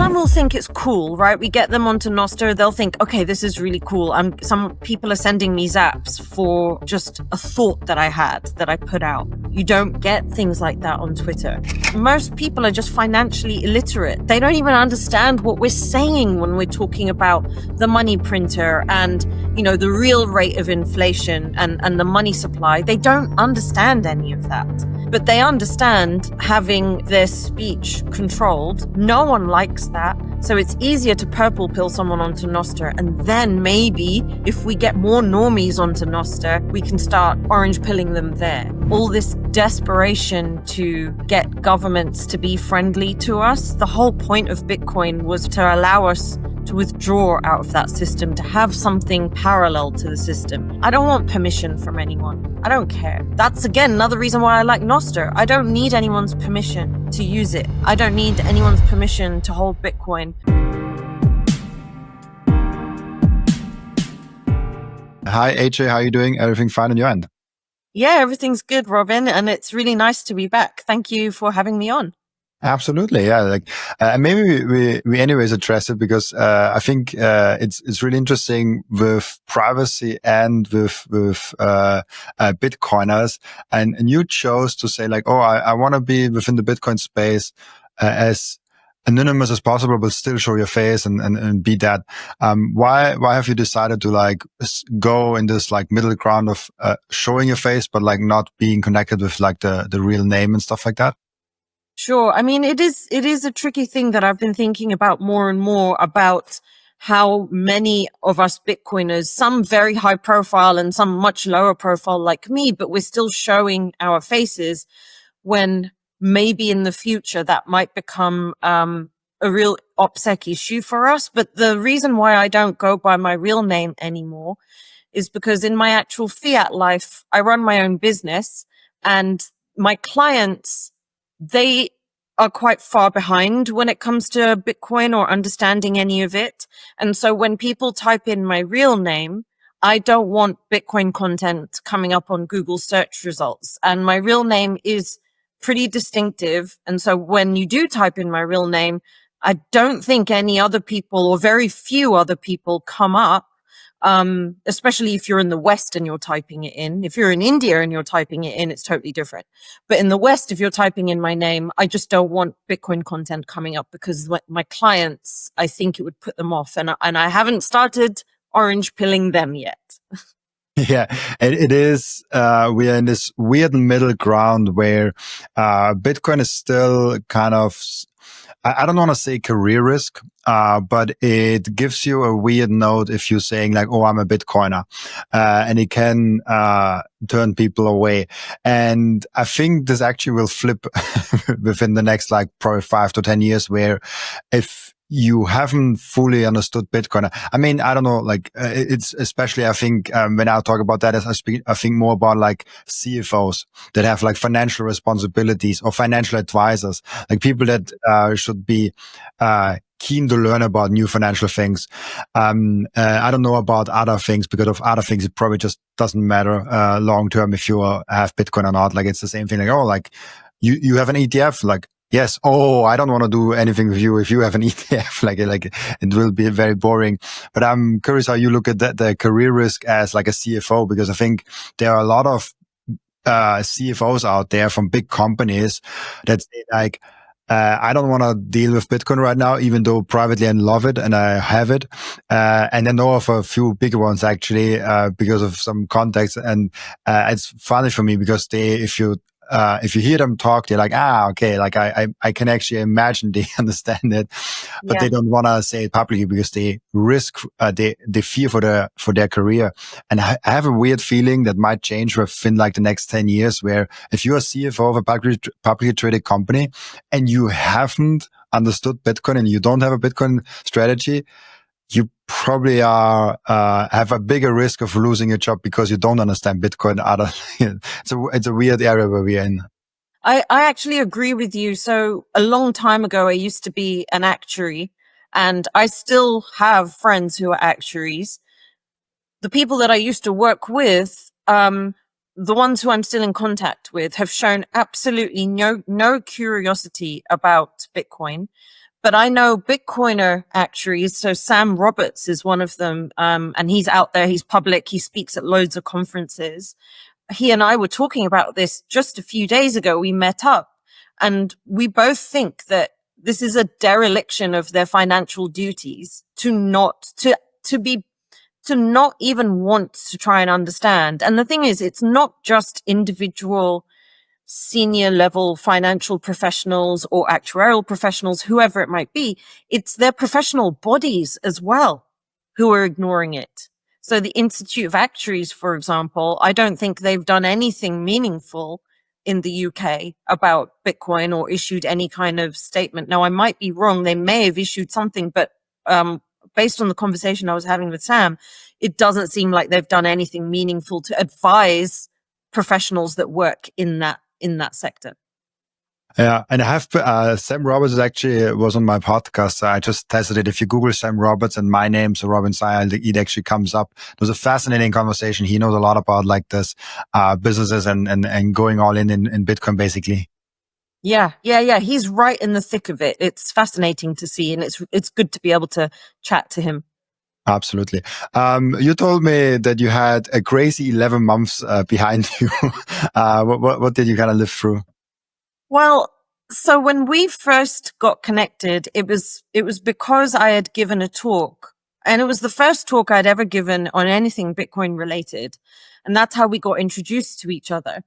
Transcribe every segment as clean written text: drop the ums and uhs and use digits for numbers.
Some will think it's cool, right? We get them onto Nostr, they'll think, okay, this is really cool. Some people are sending me zaps for just a thought that I had, that I put out. You don't get things like that on Twitter. Most people are just financially illiterate. They don't even understand what we're saying when we're talking about the money printer and, the real rate of inflation and the money supply. They don't understand any of that. But they understand having their speech controlled. No one likes that. So it's easier to purple pill someone onto Nostr. And then maybe if we get more normies onto Nostr, we can start orange pilling them there. All this desperation to get governments to be friendly to us. The whole point of Bitcoin was to allow us to withdraw out of that system, to have something parallel to the system. I don't want permission from anyone. I don't care. That's, again, another reason why I like Nostr. I don't need anyone's permission to use it. I don't need anyone's permission to hold Bitcoin. Hi, AJ. How are you doing? Everything fine on your end? Yeah, everything's good, Robin. And it's really nice to be back. Thank you for having me on. Absolutely, yeah. Maybe we anyways address it because I think it's really interesting with privacy and with Bitcoiners, and you chose to say I want to be within the Bitcoin space as anonymous as possible, but still show your face and be that. Why have you decided to go in this middle ground of showing your face, but not being connected with the real name and stuff like that? Sure. I mean, it is a tricky thing that I've been thinking about more and more about how many of us Bitcoiners, some very high profile and some much lower profile like me, but we're still showing our faces when maybe in the future that might become a real OPSEC issue for us. But the reason why I don't go by my real name anymore is because in my actual fiat life, I run my own business and my clients, they are quite far behind when it comes to Bitcoin or understanding any of it. And so when people type in my real name, I don't want Bitcoin content coming up on Google search results. And my real name is pretty distinctive. And so when you do type in my real name, I don't think any other people or very few other people come up. Especially if you're in the West and you're typing it in. If you're in India and you're typing it in, it's totally different. But in the West, if you're typing in my name, I just don't want Bitcoin content coming up because my clients, I think it would put them off. And I haven't started orange pilling them yet. Yeah, it is. We are in this weird middle ground where Bitcoin is still kind of, I don't want to say career risk, but it gives you a weird note if you're saying oh, I'm a Bitcoiner, and it can turn people away. And I think this actually will flip within the next probably 5 to 10 years, where if you haven't fully understood Bitcoin. I mean, I don't know, it's especially, I think, when I talk about that, I think more about CFOs that have financial responsibilities or financial advisors, people that should be keen to learn about new financial things. I don't know about other things, because of other things, it probably just doesn't matter long term if you have Bitcoin or not. It's the same thing. You have an ETF, yes. Oh, I don't want to do anything with you if you have an ETF. It will be very boring. But I'm curious how you look at the career risk as a CFO, because I think there are a lot of CFOs out there from big companies that say I don't want to deal with Bitcoin right now, even though privately I love it and I have it. And I know of a few bigger ones actually, because of some context. And it's funny for me because if you hear them talk, they're okay, I can actually imagine they understand it, but they don't want to say it publicly because they risk, they fear for their career. And I have a weird feeling that might change within the next 10 years, where if you're a CFO of a publicly traded company and you haven't understood Bitcoin and you don't have a Bitcoin strategy, you probably have a bigger risk of losing your job because you don't understand Bitcoin. It's a weird area where we're in. I actually agree with you. So a long time ago, I used to be an actuary, and I still have friends who are actuaries. The people that I used to work with, the ones who I'm still in contact with, have shown absolutely no curiosity about Bitcoin. but I know Bitcoiner actuaries. So Sam Roberts is one of them. And he's out there. He's public. He speaks at loads of conferences. He and I were talking about this just a few days ago. We met up and we both think that this is a dereliction of their financial duties to not even want to try and understand. And the thing is, it's not just individual senior level financial professionals or actuarial professionals, whoever it might be. It's their professional bodies as well who are ignoring it. So the Institute of Actuaries, for example, I don't think they've done anything meaningful in the UK about Bitcoin or issued any kind of statement. Now, I might be wrong. They may have issued something, but based on the conversation I was having with Sam, it doesn't seem like they've done anything meaningful to advise professionals that work in that sector. Yeah, and I have Sam Roberts was on my podcast. So I just tested it. If you Google Sam Roberts and my name, so Robin Seyr, it actually comes up. It was a fascinating conversation. He knows a lot about like this businesses and going all in Bitcoin, basically. Yeah. He's right in the thick of it. It's fascinating to see, and it's good to be able to chat to him. Absolutely. You told me that you had a crazy 11 months behind you. What did you kind of live through? Well, so when we first got connected, it was because I had given a talk, and it was the first talk I'd ever given on anything Bitcoin related. And that's how we got introduced to each other.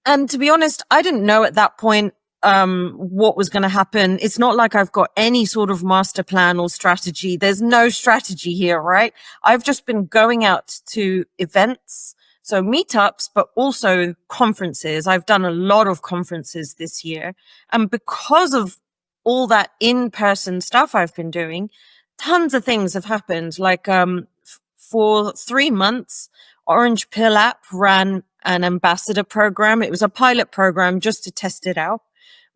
And to be honest, I didn't know at that point what was going to happen. It's not like I've got any sort of master plan or strategy. There's no strategy here, right? I've just been going out to events, so meetups, but also conferences. I've done a lot of conferences this year. And because of all that in-person stuff I've been doing, tons of things have happened. Like for 3 months, Orange Pill app ran an ambassador program. It was a pilot program just to test it out,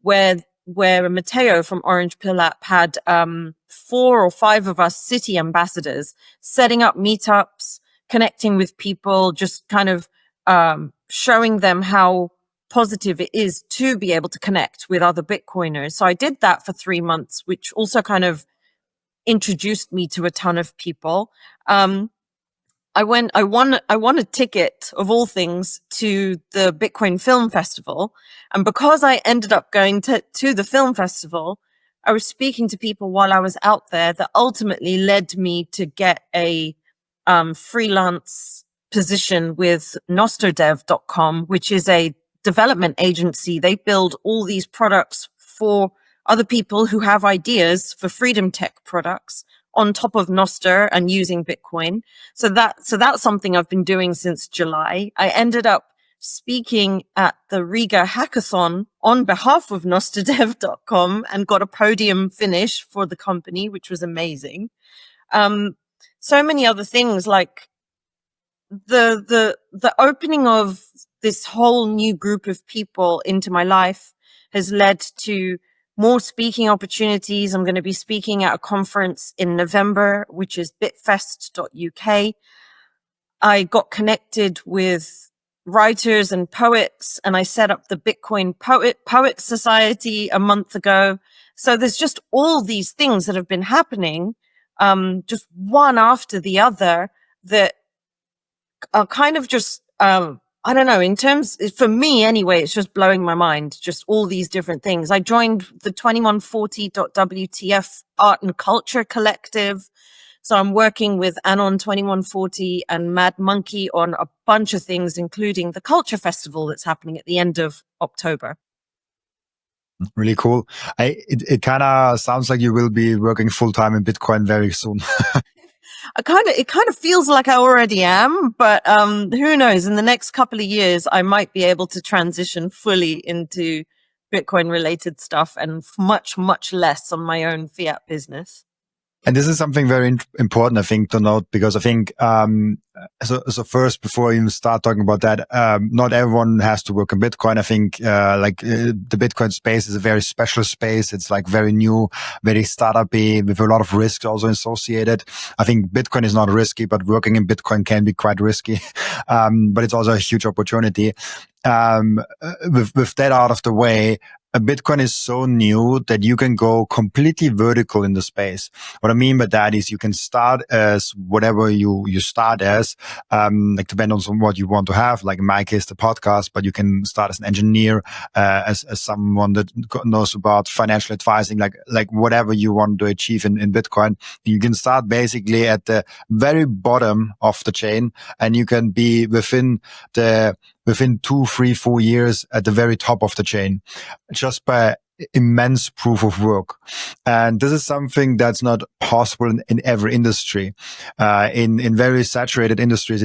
where Matteo from Orange Pill app had 4 or 5 of us city ambassadors setting up meetups, connecting with people, just kind of showing them how positive it is to be able to connect with other Bitcoiners. So I did that for 3 months, which also kind of introduced me to a ton of people. I won a ticket of all things to the Bitcoin Film Festival. And because I ended up going to the film festival, I was speaking to people while I was out there that ultimately led me to get a freelance position with Nostr.dev.com, which is a development agency. They build all these products for other people who have ideas for freedom tech products on top of Nostr and using Bitcoin. So that's something I've been doing since July. I ended up speaking at the Riga hackathon on behalf of Nostr.dev.com and got a podium finish for the company, which was amazing. So many other things, like the opening of this whole new group of people into my life has led to more speaking opportunities. I'm going to be speaking at a conference in November, which is bitfest.uk. I got connected with writers and poets, and I set up the Bitcoin Poet Society a month ago. So there's just all these things that have been happening, just one after the other, that are kind of just, I don't know, for me anyway, it's just blowing my mind, just all these different things. I joined the 2140.wtf Art and Culture Collective. So I'm working with Anon 2140 and Mad Monkey on a bunch of things, including the Culture Festival that's happening at the end of October. Really cool. It kind of sounds like you will be working full time in Bitcoin very soon. It kind of feels like I already am, but who knows? In the next couple of years, I might be able to transition fully into Bitcoin related stuff and much, much less on my own fiat business. And this is something very important, I think, to note, because I think, so first, before you even start talking about that, not everyone has to work in Bitcoin. I think, the Bitcoin space is a very special space. It's like very new, very startup-y, with a lot of risks also associated. I think Bitcoin is not risky, but working in Bitcoin can be quite risky. But it's also a huge opportunity. With that out of the way, Bitcoin is so new that you can go completely vertical in the space. What I mean by that is you can start as whatever you start as, like depending on what you want to have. Like in my case, the podcast, but you can start as an engineer, as someone that knows about financial advising, like whatever you want to achieve in Bitcoin. You can start basically at the very bottom of the chain, and you can be within 2, 3, 4 years at the very top of the chain, just by immense proof of work. And this is something that's not possible in every industry. In very saturated industries,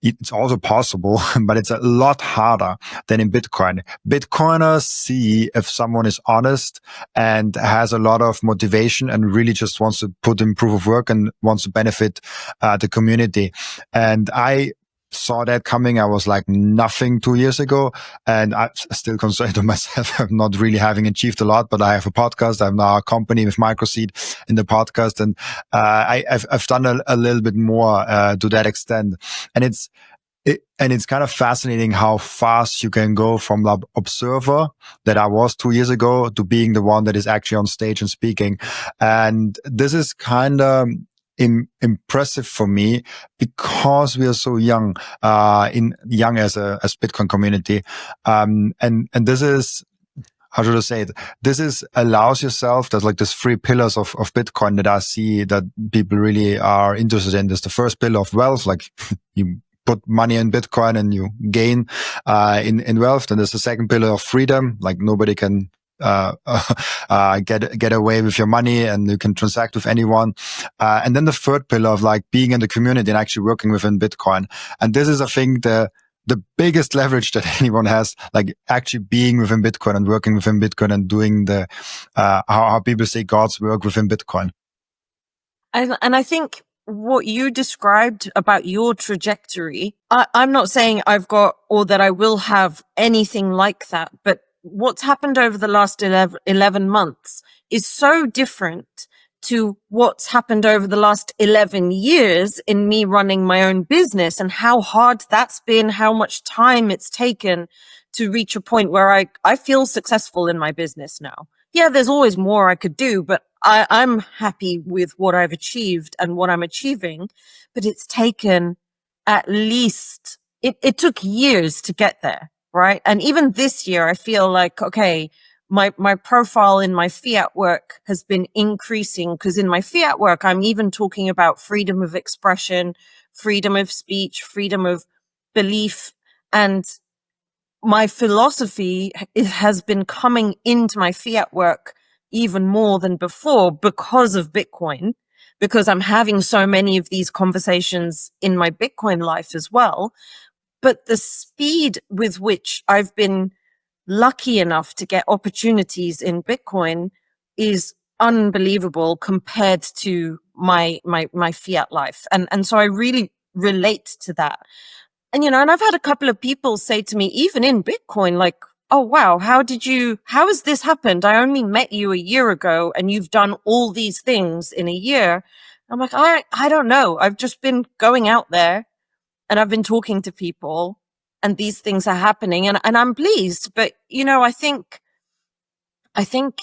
it's also possible, but it's a lot harder than in Bitcoin. Bitcoiners see if someone is honest and has a lot of motivation and really just wants to put in proof of work and wants to benefit the community. And I saw that coming. I was like nothing 2 years ago, and I still consider myself I'm not really having achieved a lot, but I have a podcast. I have now a company with Microseed in the podcast, and I've done a little bit more to that extent. And it's kind of fascinating how fast you can go from the observer that I was 2 years ago to being the one that is actually on stage and speaking. And this is kind of impressive for me because we are so young, young as Bitcoin community. And this is, how should I say it? This is allows yourself, there's like these 3 pillars of Bitcoin that I see that people really are interested in. There's the first pillar of wealth, like you put money in Bitcoin and you gain, in wealth. Then there's the second pillar of freedom, like nobody can get away with your money and you can transact with anyone. And then the third pillar of like being in the community and actually working within Bitcoin. And this is, I think, the biggest leverage that anyone has, like actually being within Bitcoin and working within Bitcoin and doing the, how people say God's work within Bitcoin. And I think what you described about your trajectory, I'm not saying I've got or that I will have anything like that, but what's happened over the last 11 months is so different to what's happened over the last 11 years in me running my own business and how hard that's been, how much time it's taken to reach a point where I feel successful in my business now. Yeah, there's always more I could do, but I'm happy with what I've achieved and what I'm achieving. But it's taken at least, it took years to get there. Right. And even this year, I feel like, okay, my profile in my fiat work has been increasing because in my fiat work, I'm even talking about freedom of expression, freedom of speech, freedom of belief. And my philosophy has been coming into my fiat work even more than before because of Bitcoin, because I'm having so many of these conversations in my Bitcoin life as well. But the speed with which I've been lucky enough to get opportunities in Bitcoin is unbelievable compared to my fiat life. And so I really relate to that. And, and I've had a couple of people say to me, even in Bitcoin, like, oh, wow, how has this happened? I only met you a year ago and you've done all these things in a year. I'm like, I don't know. I've just been going out there. And I've been talking to people and these things are happening and I'm pleased. But, I think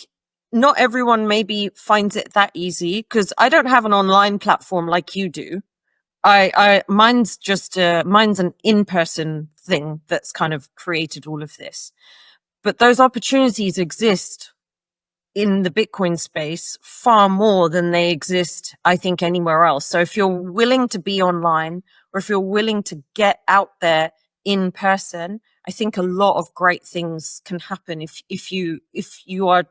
not everyone maybe finds it that easy because I don't have an online platform like you do. Mine's an in-person thing that's kind of created all of this. But those opportunities exist in the Bitcoin space far more than they exist, I think, anywhere else. So if you're willing to be online or if you're willing to get out there in person, I think a lot of great things can happen if you are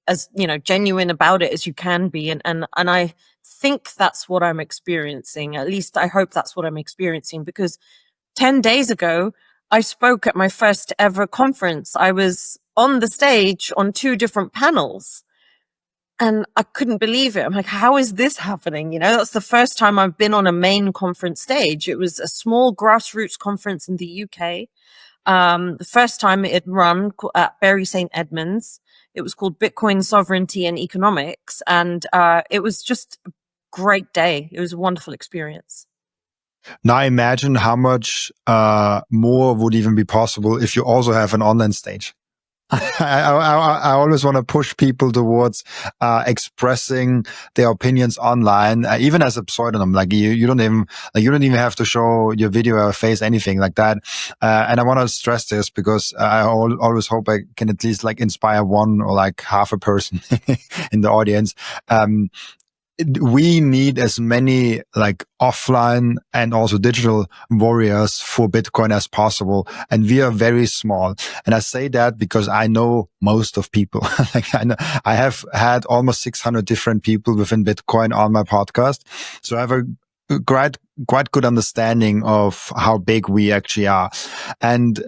as, genuine about it as you can be. And I think that's what I'm experiencing. At least I hope that's what I'm experiencing because 10 days ago, I spoke at my first ever conference. I was on the stage on 2 different panels and I couldn't believe it. I'm like, how is this happening? That's the first time I've been on a main conference stage. It was a small grassroots conference in the UK. The first time it had run at Bury St. Edmunds. It was called Bitcoin Sovereignty and Economics. And it was just a great day. It was a wonderful experience. Now imagine how much more would even be possible if you also have an online stage. I always want to push people towards expressing their opinions online, even as a pseudonym. Like you don't even have to show your video or face anything like that. And I want to stress this because I always hope I can at least like inspire one or like half a person in the audience. We need as many like offline and also digital warriors for Bitcoin as possible. And we are very small. And I say that because I know most of people. Like I have had almost 600 different people within Bitcoin on my podcast. So I have a quite good understanding of how big we actually are. And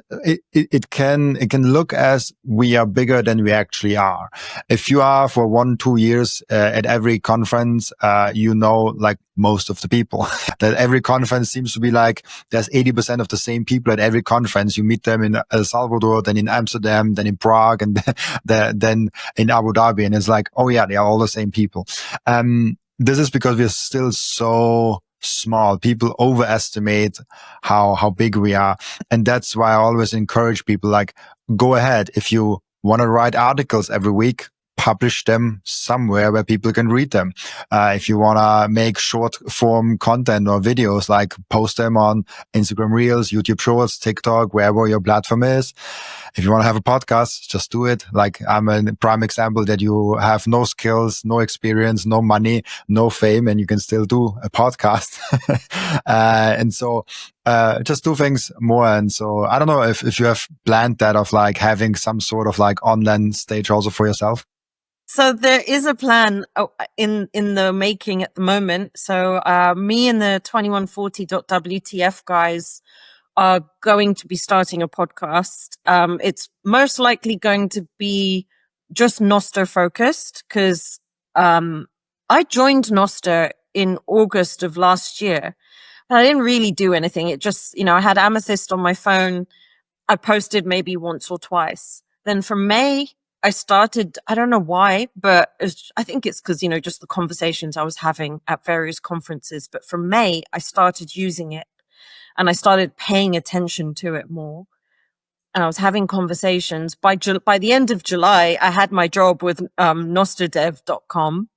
it can look as we are bigger than we actually are. If you are for 1-2 years at every conference, you know, like most of the people that every conference seems to be like, there's 80% of the same people at every conference. You meet them in El Salvador, then in Amsterdam, then in Prague, and then in Abu Dhabi. And it's like, oh yeah, they are all the same people. This is because we're still so small. People overestimate how big we are. And that's why I always encourage people, like, go ahead. If you want to write articles every week, publish them somewhere where people can read them. If you want to make short form content or videos, like post them on Instagram Reels, YouTube Shorts, TikTok, wherever your platform is. If you want to have a podcast, just do it. Like, I'm a prime example that you have no skills, no experience, no money, no fame, and you can still do a podcast. And so just do things more. And so I don't know if you have planned that of like having some sort of like online stage also for yourself. So there is a plan in the making at the moment. So me and the 2140.WTF guys are going to be starting a podcast. It's most likely going to be just Nostr focused because I joined Nostr in August of last year. And I didn't really do anything. It just, I had Amethyst on my phone. I posted maybe once or twice. Then from May, I started, I don't know why, but I think it's because, just the conversations I was having at various conferences. But from May, I started using it and I started paying attention to it more. And I was having conversations. By the end of July, I had my job with nostrdev.com.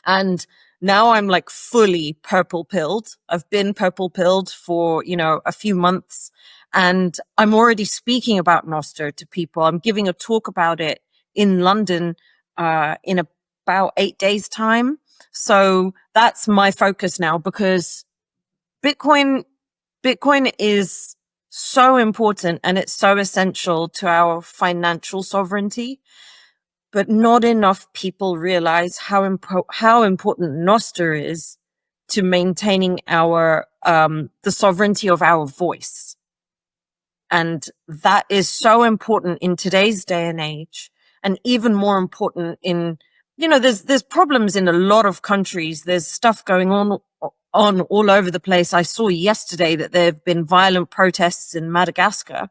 And now I'm like fully purple pilled. I've been purple pilled for, a few months. And I'm already speaking about Nostr to people. I'm giving a talk about it in London in about 8 days' time. So that's my focus now because Bitcoin is so important and it's so essential to our financial sovereignty. But not enough people realize how important Nostr is to maintaining our the sovereignty of our voice. And that is so important in today's day and age, and even more important in, there's problems in a lot of countries. There's stuff going on all over the place. I saw yesterday that there have been violent protests in Madagascar.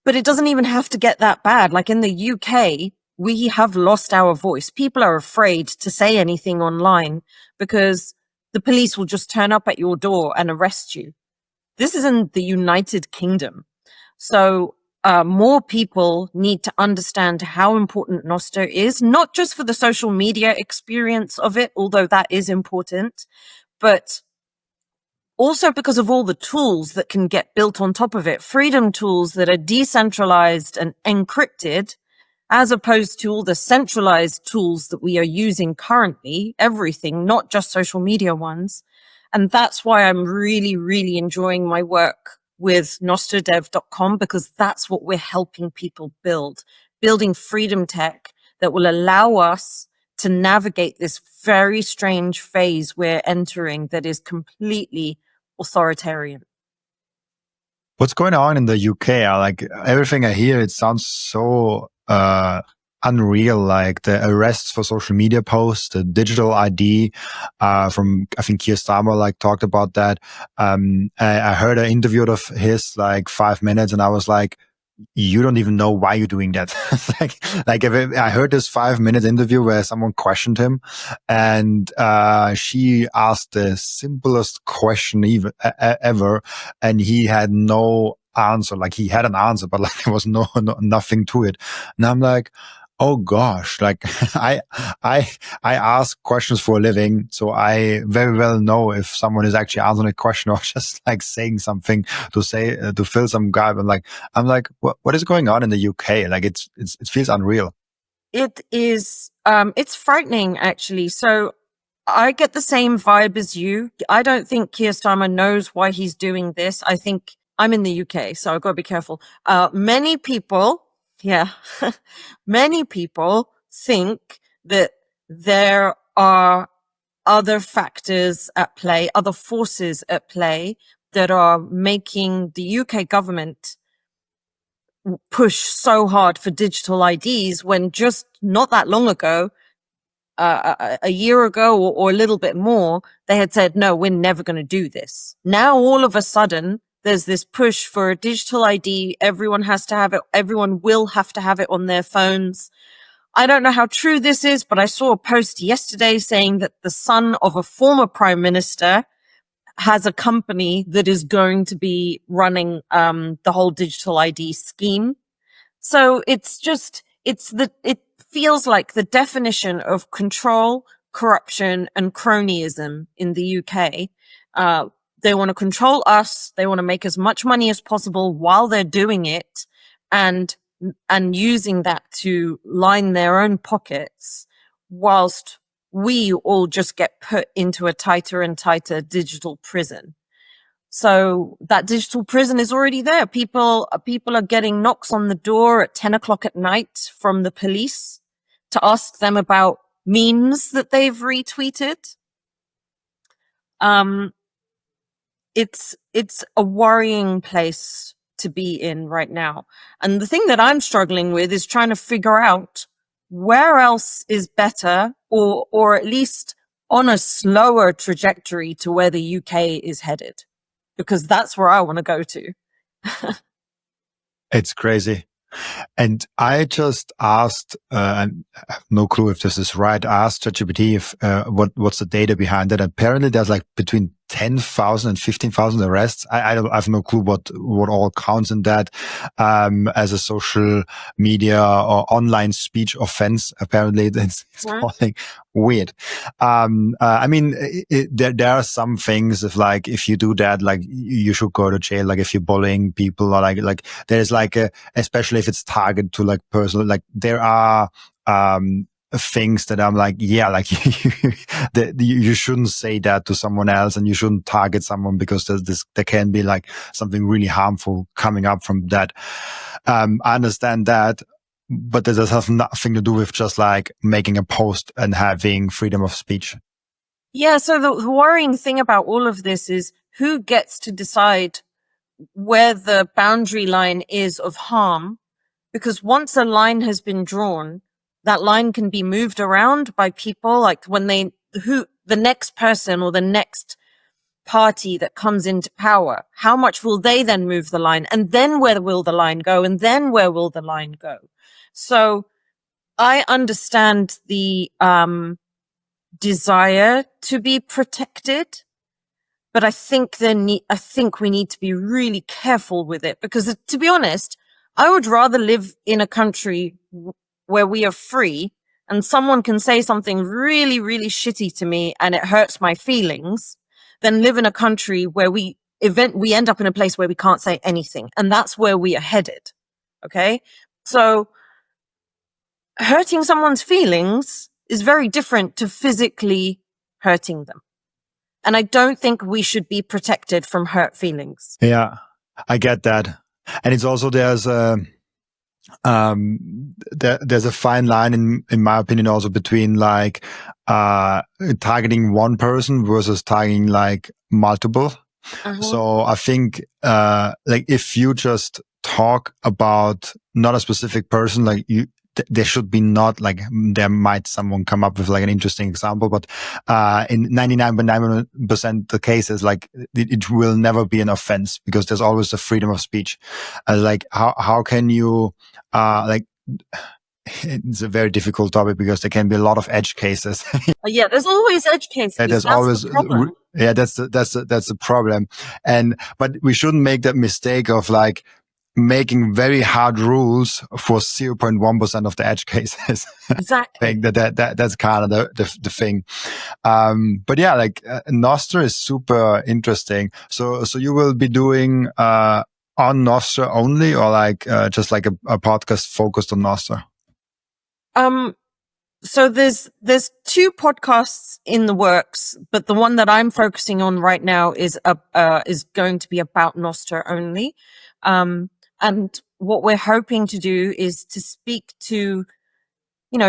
But it doesn't even have to get that bad. Like in the UK, we have lost our voice. People are afraid to say anything online because the police will just turn up at your door and arrest you. This is in the United Kingdom. So more people need to understand how important Nostr is, not just for the social media experience of it, although that is important, but also because of all the tools that can get built on top of it, freedom tools that are decentralized and encrypted, as opposed to all the centralized tools that we are using currently, everything, not just social media ones. And that's why I'm really, really enjoying my work with nostrdev.com, because that's what we're helping people building freedom tech that will allow us to navigate this very strange phase we're entering that is completely authoritarian. What's going on in the UK? Like everything I hear, it sounds so unreal. Like the arrests for social media posts, the digital ID from, I think Keir Starmer like talked about that. I heard an interview of his like 5 minutes, and I was like, you don't even know why you're doing that. like if I heard this 5-minute interview where someone questioned him, and she asked the simplest question ever, and he had no answer. Like he had an answer, but like there was nothing to it. And I'm like, oh gosh, like I ask questions for a living, so I very well know if someone is actually answering a question or just like saying something to fill some gap. And I'm like, what is going on in the UK? Like it feels unreal. It is, it's frightening actually. So I get the same vibe as you. I don't think Keir Starmer knows why he's doing this. I think I'm in the UK, so I've got to be careful. Many people, many people think that there are other factors at play, other forces at play that are making the UK government push so hard for digital IDs when just not that long ago, a year ago or a little bit more, they had said, no, we're never going to do this. Now, all of a sudden, there's this push for a digital ID. Everyone has to have it. Everyone will have to have it on their phones. I don't know how true this is, but I saw a post yesterday saying that the son of a former prime minister has a company that is going to be running the whole digital ID scheme. So it's just, it feels like the definition of control, corruption, and cronyism in the UK. They want to control us. They want to make as much money as possible while they're doing it, and using that to line their own pockets, whilst we all just get put into a tighter and tighter digital prison. So that digital prison is already there. People are getting knocks on the door at 10 o'clock at night from the police to ask them about memes that they've retweeted. It's a worrying place to be in right now. And the thing that I'm struggling with is trying to figure out where else is better, or at least on a slower trajectory to where the UK is headed, because that's where I want to go to. It's crazy. And I just asked, and I have no clue if this is right, asked ChatGPT if, what's the data behind it. Apparently there's like between 10,000 and 15,000 arrests. I have no clue what all counts in that, as a social media or online speech offense. Apparently it's calling weird. I mean, there are some things if you do that, like you should go to jail. Like if you're bullying people, or like there's like especially if it's targeted to like personal, like there are, things that I'm like, yeah, like you shouldn't say that to someone else, and you shouldn't target someone because there can be like something really harmful coming up from that. I understand that, but that does have nothing to do with just like making a post and having freedom of speech. Yeah. So the worrying thing about all of this is who gets to decide where the boundary line is of harm, because once a line has been drawn, that line can be moved around by people. Like when the next person or the next party that comes into power, how much will they then move the line? And then where will the line go? And then where will the line go? So I understand the desire to be protected, but I think we need to be really careful with it, because to be honest, I would rather live in a country where we are free and someone can say something really, really shitty to me and it hurts my feelings, than live in a country where we end up in a place where we can't say anything. And that's where we are headed. Okay. So hurting someone's feelings is very different to physically hurting them. And I don't think we should be protected from hurt feelings. Yeah, I get that. And it's also, there's a fine line in my opinion also between like targeting one person versus targeting like multiple. So I think like if you just talk about not a specific person, like there should be not like, there might someone come up with like an interesting example, but in 99.9% the cases, like it will never be an offense, because there's always the freedom of speech. Like how can you like, it's a very difficult topic because there can be a lot of edge cases. Yeah, there's always edge cases. There's That's always the problem. Yeah, that's the problem. But we shouldn't make that mistake of like making very hard rules for 0.1% of the edge cases. Exactly. I think that's kind of the thing. But yeah, like Nostra is super interesting. So you will be doing on Nostra only, or like just like a podcast focused on Nostra? So there's two podcasts in the works, but the one that I'm focusing on right now is going to be about Nostra only. And what we're hoping to do is to speak to,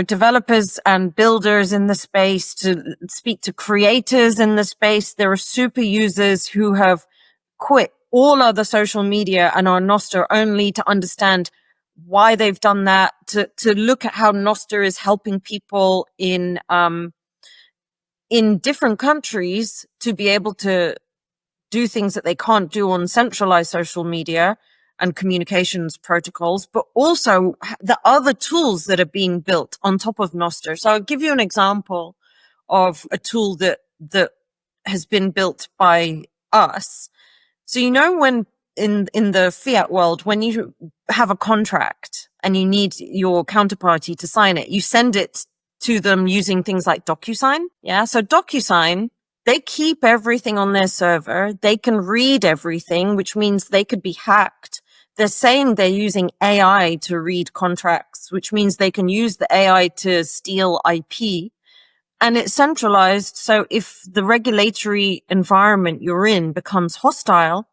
developers and builders in the space, to speak to creators in the space. There are super users who have quit all other social media and are Nostr only, to understand why they've done that, to look at how Nostr is helping people in different countries to be able to do things that they can't do on centralized social media and communications protocols, but also the other tools that are being built on top of Nostr. So I'll give you an example of a tool that has been built by us. So, when in the fiat world, when you have a contract and you need your counterparty to sign it, you send it to them using things like DocuSign. Yeah. So DocuSign, they keep everything on their server. They can read everything, which means they could be hacked. They're saying they're using AI to read contracts, which means they can use the AI to steal IP. And it's centralized. So if the regulatory environment you're in becomes hostile,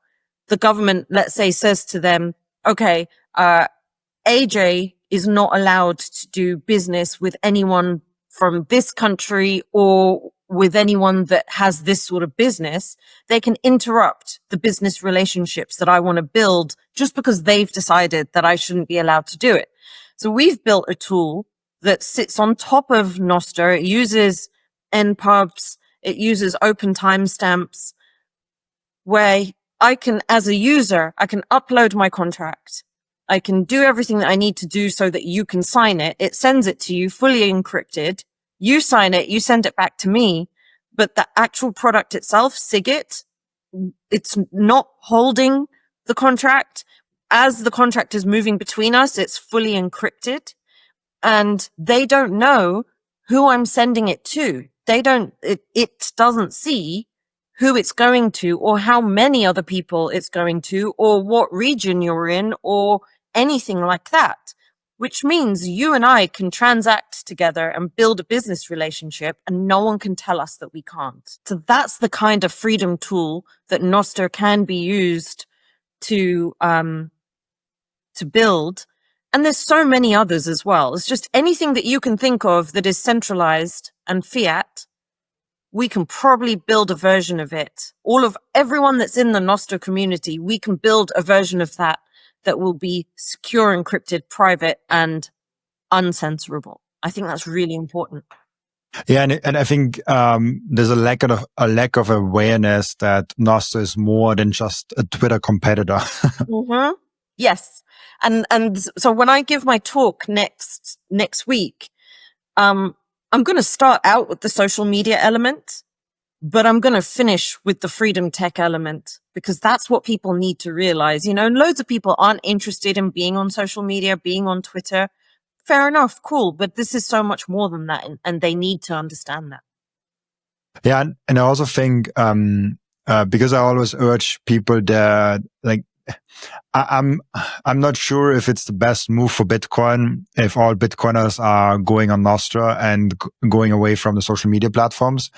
the government, let's say, says to them, okay, AJ is not allowed to do business with anyone from this country or with anyone that has this sort of business. They can interrupt the business relationships that I want to build just because they've decided that I shouldn't be allowed to do it. So we've built a tool that sits on top of Nostr. It uses npubs. It uses open timestamps, where I can, as a user, I can upload my contract. I can do everything that I need to do so that you can sign it. It sends it to you fully encrypted. You sign it, you send it back to me. But the actual product itself, SIGIT, it's not holding the contract. As the contract is moving between us, it's fully encrypted. And they don't know who I'm sending it to. It doesn't see who it's going to, or how many other people it's going to, or what region you're in, or anything like that. Which means you and I can transact together and build a business relationship, and no one can tell us that we can't. So that's the kind of freedom tool that Nostr can be used to build. And there's so many others as well. It's just anything that you can think of that is centralized and fiat, we can probably build a version of it. Everyone that's in the Nostr community, we can build a version of that will be secure, encrypted, private, and uncensorable. I think that's really important. Yeah, and I think there's a lack of awareness that Nostr is more than just a Twitter competitor. Mm-hmm. Yes, and so when I give my talk next week, I'm going to start out with the social media element, but I'm going to finish with the freedom tech element, because that's what people need to realize. Loads of people aren't interested in being on social media, being on Twitter. Fair enough, cool, but this is so much more than that, and they need to understand that. Yeah, and I also think because I always urge people that, like, I'm not sure if it's the best move for Bitcoin if all Bitcoiners are going on Nostra and going away from the social media platforms,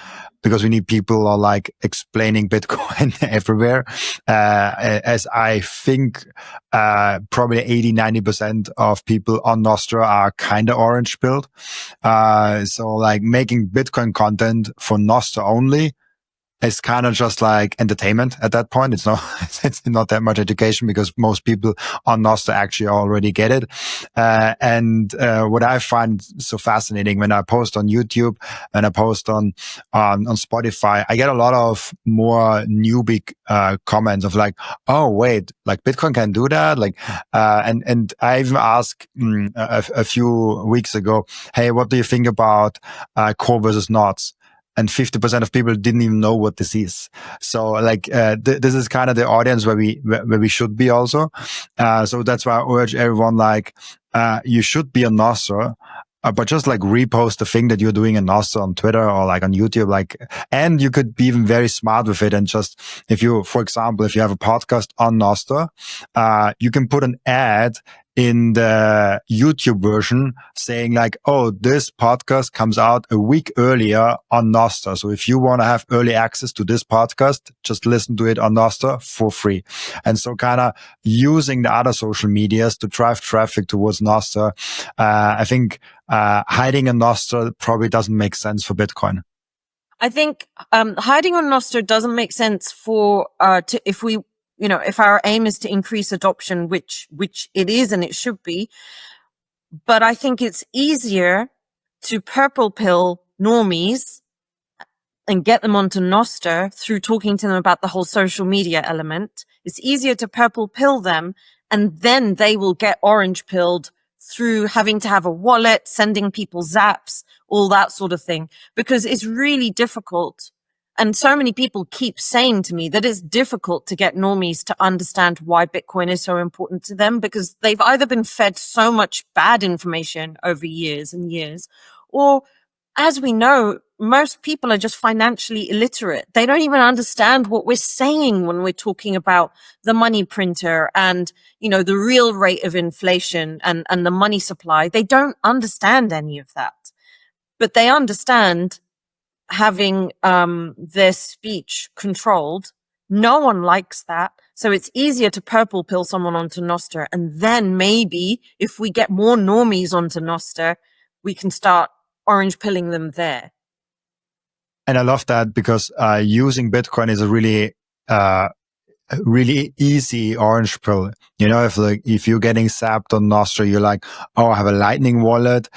because we need people who are like explaining Bitcoin everywhere. As I think probably 80-90% of people on Nostra are kind of orange pilled. So like making Bitcoin content for Nostra only, it's kind of just like entertainment at that point. It's not that much education, because most people on Nostr actually already get it. And what I find so fascinating when I post on YouTube and I post on Spotify, I get a lot of more newbie comments of like, oh wait, like Bitcoin can do that. Like, and I even asked a few weeks ago, hey, what do you think about core versus nodes? and 50% of people didn't even know what this is. So like, this is kind of the audience where we should be also. So that's why I urge everyone, like, you should be a Nostr, but just like repost the thing that you're doing in Nostr on Twitter or like on YouTube, like, and you could be even very smart with it. And just, if you, for example, if you have a podcast on Nostr, you can put an ad in the YouTube version saying like, oh, this podcast comes out a week earlier on Nostra. So if you want to have early access to this podcast, just listen to it on Nostra for free. And so kind of using the other social medias to drive traffic towards Nostra. I think hiding a Nostra probably doesn't make sense for Bitcoin. I think hiding on Nostr doesn't make sense for if we, if our aim is to increase adoption, which it is and it should be. But I think it's easier to purple pill normies and get them onto Nostr through talking to them about the whole social media element. It's easier to purple pill them, and then they will get orange pilled through having to have a wallet, sending people zaps, all that sort of thing, because it's really difficult. And so many people keep saying to me that it's difficult to get normies to understand why Bitcoin is so important to them, because they've either been fed so much bad information over years and years, or, as we know, most people are just financially illiterate. They don't even understand what we're saying when we're talking about the money printer and, the real rate of inflation and the money supply. They don't understand any of that, but they understand having their speech controlled. No one likes that. So it's easier to purple pill someone onto Nostr. And then maybe if we get more normies onto Nostr, we can start orange pilling them there. And I love that because using Bitcoin is a really easy orange pill. If you're getting sapped on Nostra, you're like, oh, I have a Lightning wallet.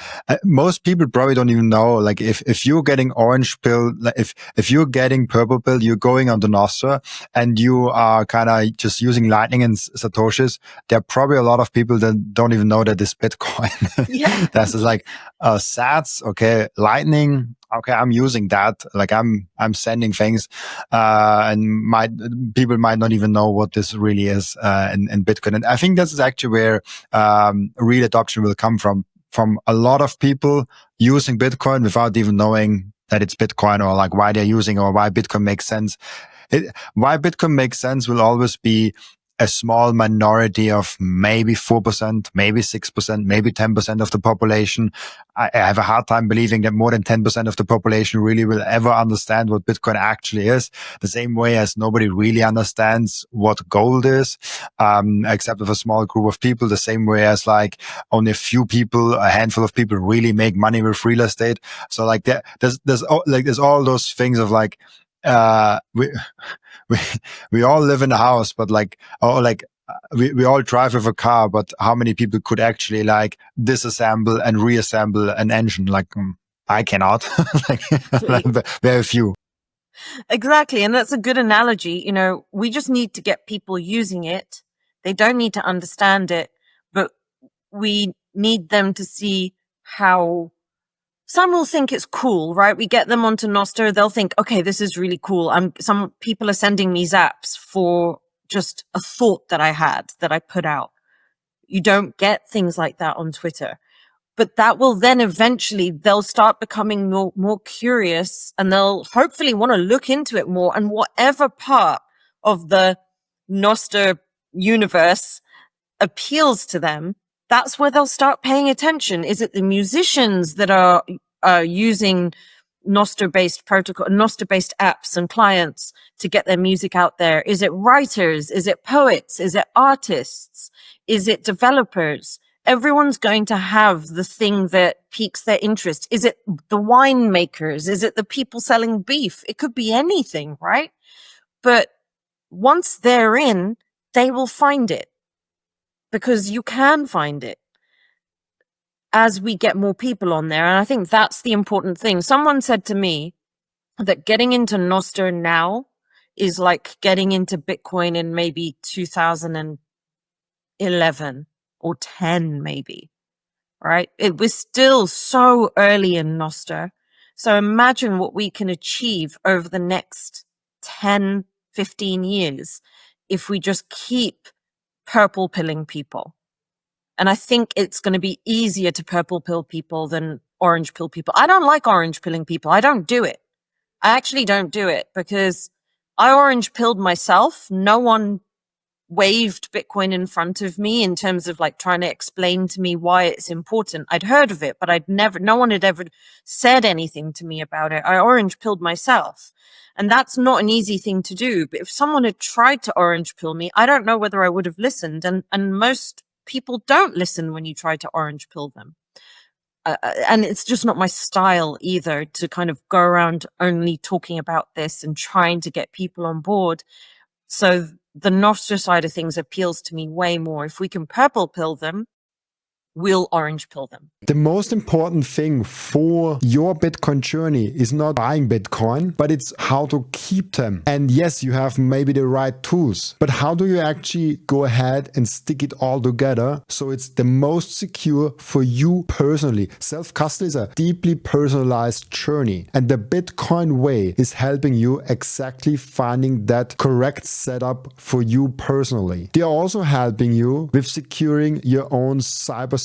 Most people probably don't even know. Like if you're getting orange pill, like if you're getting purple pill, you're going on the Nostra and you are kind of just using Lightning and Satoshis. There are probably a lot of people that don't even know that it's Bitcoin. Yeah. That's just like, Sats. Okay. Lightning. Okay, I'm using that. Like I'm sending things, and people might not even know what this really is in Bitcoin. And I think this is actually where real adoption will come from a lot of people using Bitcoin without even knowing that it's Bitcoin, or like why they're using, or why Bitcoin makes sense. Why Bitcoin makes sense will always be a small minority of maybe 4%, maybe 6%, maybe 10% of the population. I have a hard time believing that more than 10% of the population really will ever understand what Bitcoin actually is. The same way as nobody really understands what gold is, except of a small group of people. The same way as like only a few people, a handful of people really make money with real estate. So like there's all those things of like, we all live in a house, but like, we all drive with a car, but how many people could actually like disassemble and reassemble an engine? Like, I cannot. Like, very few. Exactly. And that's a good analogy. We just need to get people using it. They don't need to understand it, but we need them to see how. Some will think it's cool, right? We get them onto Nostr. They'll think, okay, this is really cool. Some people are sending me zaps for just a thought that I had that I put out. You don't get things like that on Twitter, but that will then eventually they'll start becoming more curious, and they'll hopefully want to look into it more. And whatever part of the Nostr universe appeals to them, that's where they'll start paying attention. Is it the musicians that are using Nostr-based protocol, Nostr-based apps and clients to get their music out there? Is it writers? Is it poets? Is it artists? Is it developers? Everyone's going to have the thing that piques their interest. Is it the winemakers? Is it the people selling beef? It could be anything, right? But once they're in, they will find it, because you can find it as we get more people on there. And I think that's the important thing. Someone said to me that getting into Nostr now is like getting into Bitcoin in maybe 2011 or 10, maybe, right? It was still so early in Nostr So imagine what we can achieve over the next 10, 15 years if we just keep purple pilling people. And I think it's going to be easier to purple pill people than orange pill people. I don't like orange pilling people. I don't do it. I actually don't do it because I orange pilled myself. No one waved Bitcoin in front of me in terms of like trying to explain to me why it's important. I'd heard of it, but no one had ever said anything to me about it. I orange pilled myself. And that's not an easy thing to do. But if someone had tried to orange pill me, I don't know whether I would have listened. And most people don't listen when you try to orange pill them. And it's just not my style either to kind of go around only talking about this and trying to get people on board. So the Nostra side of things appeals to me way more. If we can purple pill them, we'll orange pill them. The most important thing for your Bitcoin journey is not buying Bitcoin, but it's how to keep them. And yes, you have maybe the right tools, but how do you actually go ahead and stick it all together so it's the most secure for you personally? Self-custody is a deeply personalized journey, and the Bitcoin way is helping you exactly finding that correct setup for you personally. They are also helping you with securing your own cybersecurity.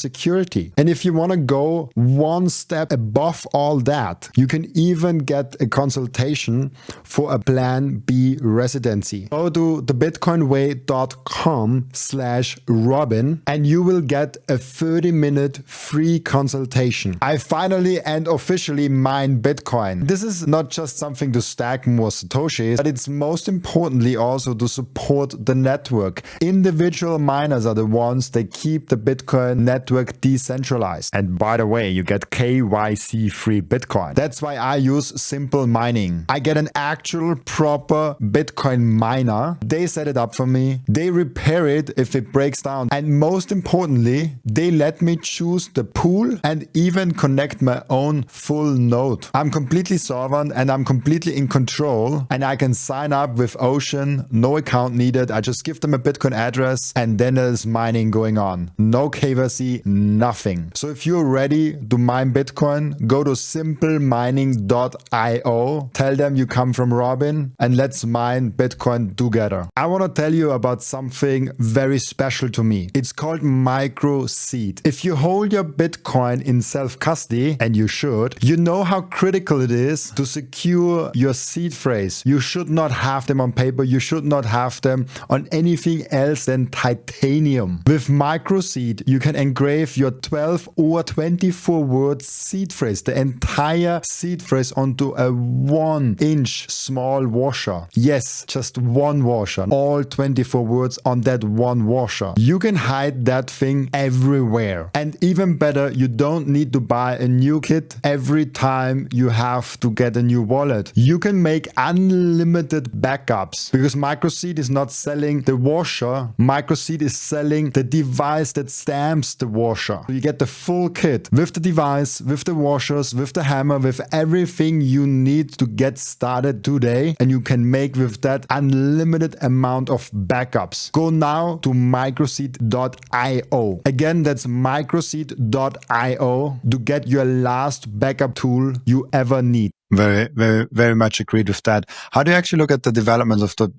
And if you want to go one step above all that, you can even get a consultation for a Plan B residency. Go to thebitcoinway.com/Robin and you will get a 30-minute free consultation. I finally and officially mine Bitcoin. This is not just something to stack more Satoshis, but it's most importantly also to support the network. Individual miners are the ones that keep the Bitcoin network decentralized. And by the way, you get KYC free Bitcoin. That's why I use simplemining. I get an actual proper Bitcoin miner. They set it up for me. They repair it if it breaks down. And most importantly, they let me choose the pool and even connect my own full node. I'm completely sovereign and I'm completely in control, and I can sign up with Ocean, no account needed. I just give them a Bitcoin address and then there's mining going on. No KYC, nothing. So if you're ready to mine Bitcoin, go to simplemining.io, tell them you come from Robin, and let's mine Bitcoin together. I want to tell you about something very special to me. It's called Microseed. If you hold your Bitcoin in self-custody, and you should, you know how critical it is to secure your seed phrase. You should not have them on paper. You should not have them on anything else than titanium. With Microseed, you can engrave your 12 or 24 word seed phrase, the entire seed phrase, onto a 1-inch small washer. Yes, just one washer. All 24 words on that one washer. You can hide that thing everywhere. And even better, you don't need to buy a new kit every time you have to get a new wallet. You can make unlimited backups because Microseed is not selling the washer. Microseed is selling the device that stamps the washer. So you get the full kit with the device, with the washers, with the hammer, with everything you need to get started today. And you can make with that unlimited amount of backups. Go now to microseed.io. Again, that's microseed.io to get your last backup tool you ever need. Very, very, very much agreed with that. How do you actually look at the development of the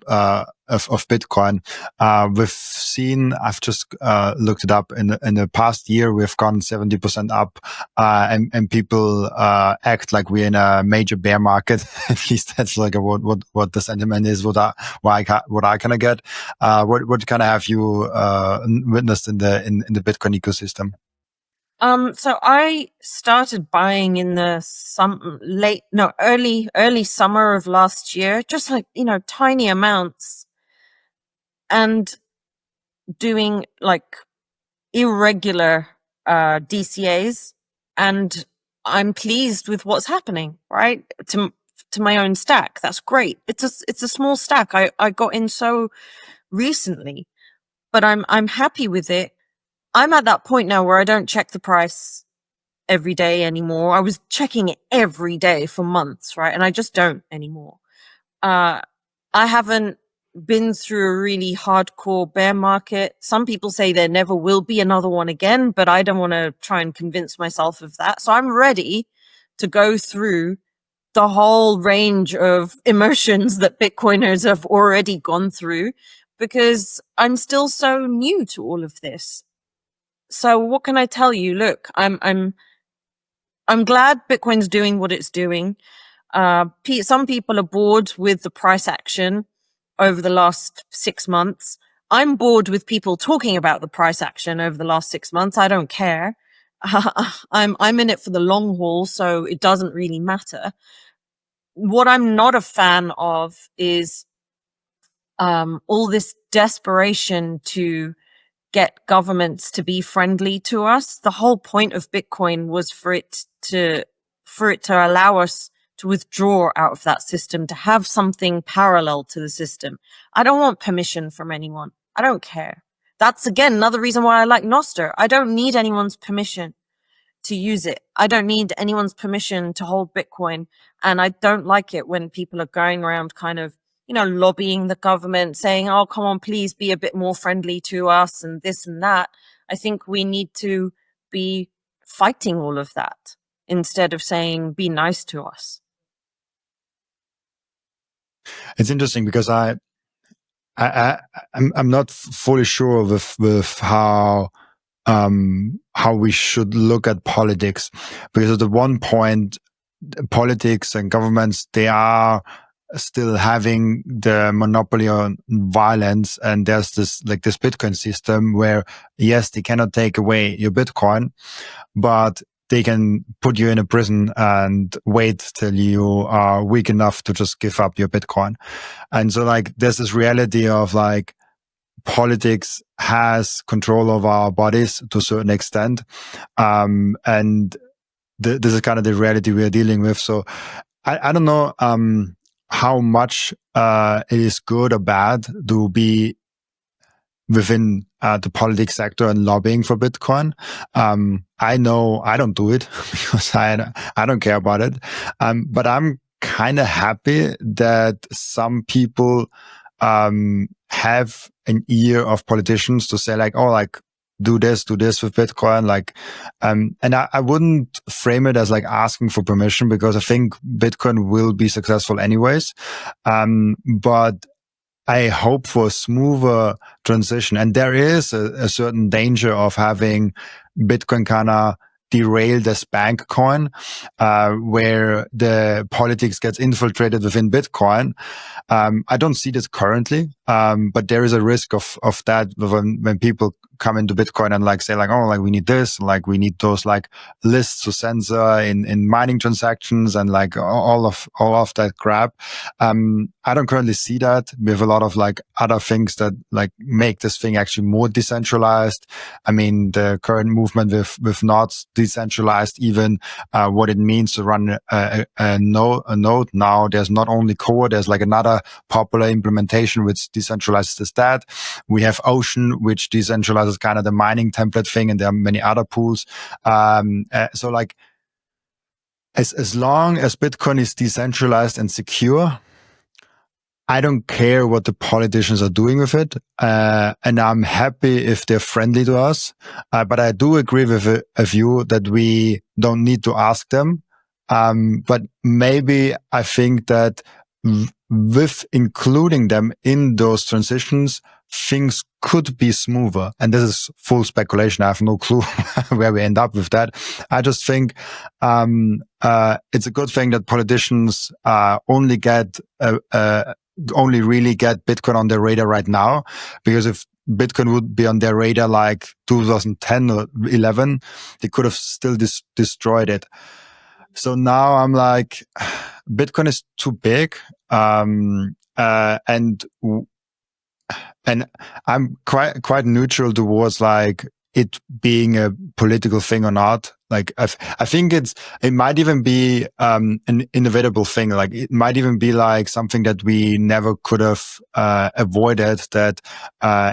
of Bitcoin? We've seen, I've just looked it up in the past year. We've gone 70% up, and people act like we're in a major bear market. At least that's like what the sentiment is. What I kind of get. What kind of have you witnessed in the Bitcoin ecosystem? So I started buying in the early summer of last year, just like, tiny amounts, and doing like irregular DCAs. And I'm pleased with what's happening, right? To my own stack. That's great. It's a small stack. I got in so recently, but I'm happy with it. I'm at that point now where I don't check the price every day anymore. I was checking it every day for months, right? And I just don't anymore. I haven't been through a really hardcore bear market. Some people say there never will be another one again, but I don't want to try and convince myself of that. So I'm ready to go through the whole range of emotions that Bitcoiners have already gone through, because I'm still so new to all of this. So what can I tell you? Look, I'm glad Bitcoin's doing what it's doing. Some people are bored with the price action over the last 6 months. I'm bored with people talking about the price action over the last 6 months. I don't care. I'm in it for the long haul, so it doesn't really matter. What I'm not a fan of is all this desperation to get governments to be friendly to us. The whole point of Bitcoin was for it to allow us to withdraw out of that system, to have something parallel to the system. I don't want permission from anyone. I don't care. That's again another reason why I like Nostr. I don't need anyone's permission to use it. I don't need anyone's permission to hold Bitcoin. And I don't like it when people are going around kind of, lobbying the government, saying, oh, come on, please be a bit more friendly to us and this and that. I think we need to be fighting all of that instead of saying, be nice to us. It's interesting because I'm not fully sure with how we should look at politics, because at the one point, politics and governments, they are still having the monopoly on violence, and there's this Bitcoin system where, yes, they cannot take away your Bitcoin, but they can put you in a prison and wait till you are weak enough to just give up your Bitcoin. And so there's this reality of politics has control of our bodies to a certain extent. And this is kind of the reality we are dealing with. So I don't know how much it is good or bad to be within the politics sector and lobbying for Bitcoin. I know I don't do it because I don't care about it. But I'm kind of happy that some people have an ear of politicians to say do this with Bitcoin. And I wouldn't frame it as asking for permission, because I think Bitcoin will be successful anyways. But I hope for a smoother transition. And there is a certain danger of having Bitcoin kind of derailed as bank coin, where the politics gets infiltrated within Bitcoin. I don't see this currently, but there is a risk of that when people come into Bitcoin and say we need this, we need those lists to censor in mining transactions and all of that crap. I don't currently see that. We have a lot of other things that make this thing actually more decentralized. I mean, the current movement with nodes decentralized, even what it means to run a node now. There's not only core, there's another popular implementation which decentralizes that. We have Ocean, which decentralizes kind of the mining template thing, and there are many other pools. So as long as Bitcoin is decentralized and secure, I don't care what the politicians are doing with it. And I'm happy if they're friendly to us. But I do agree with a view that we don't need to ask them. But maybe I think that with including them in those transitions, things could be smoother. And this is full speculation. I have no clue where we end up with that. I just think it's a good thing that politicians only really get Bitcoin on their radar right now, because if Bitcoin would be on their radar 2010 or 11, they could have still destroyed it. So now I'm Bitcoin is too big, and I'm quite neutral towards it being a political thing or not. I think it might even be an inevitable thing. It might even be something that we never could have avoided. That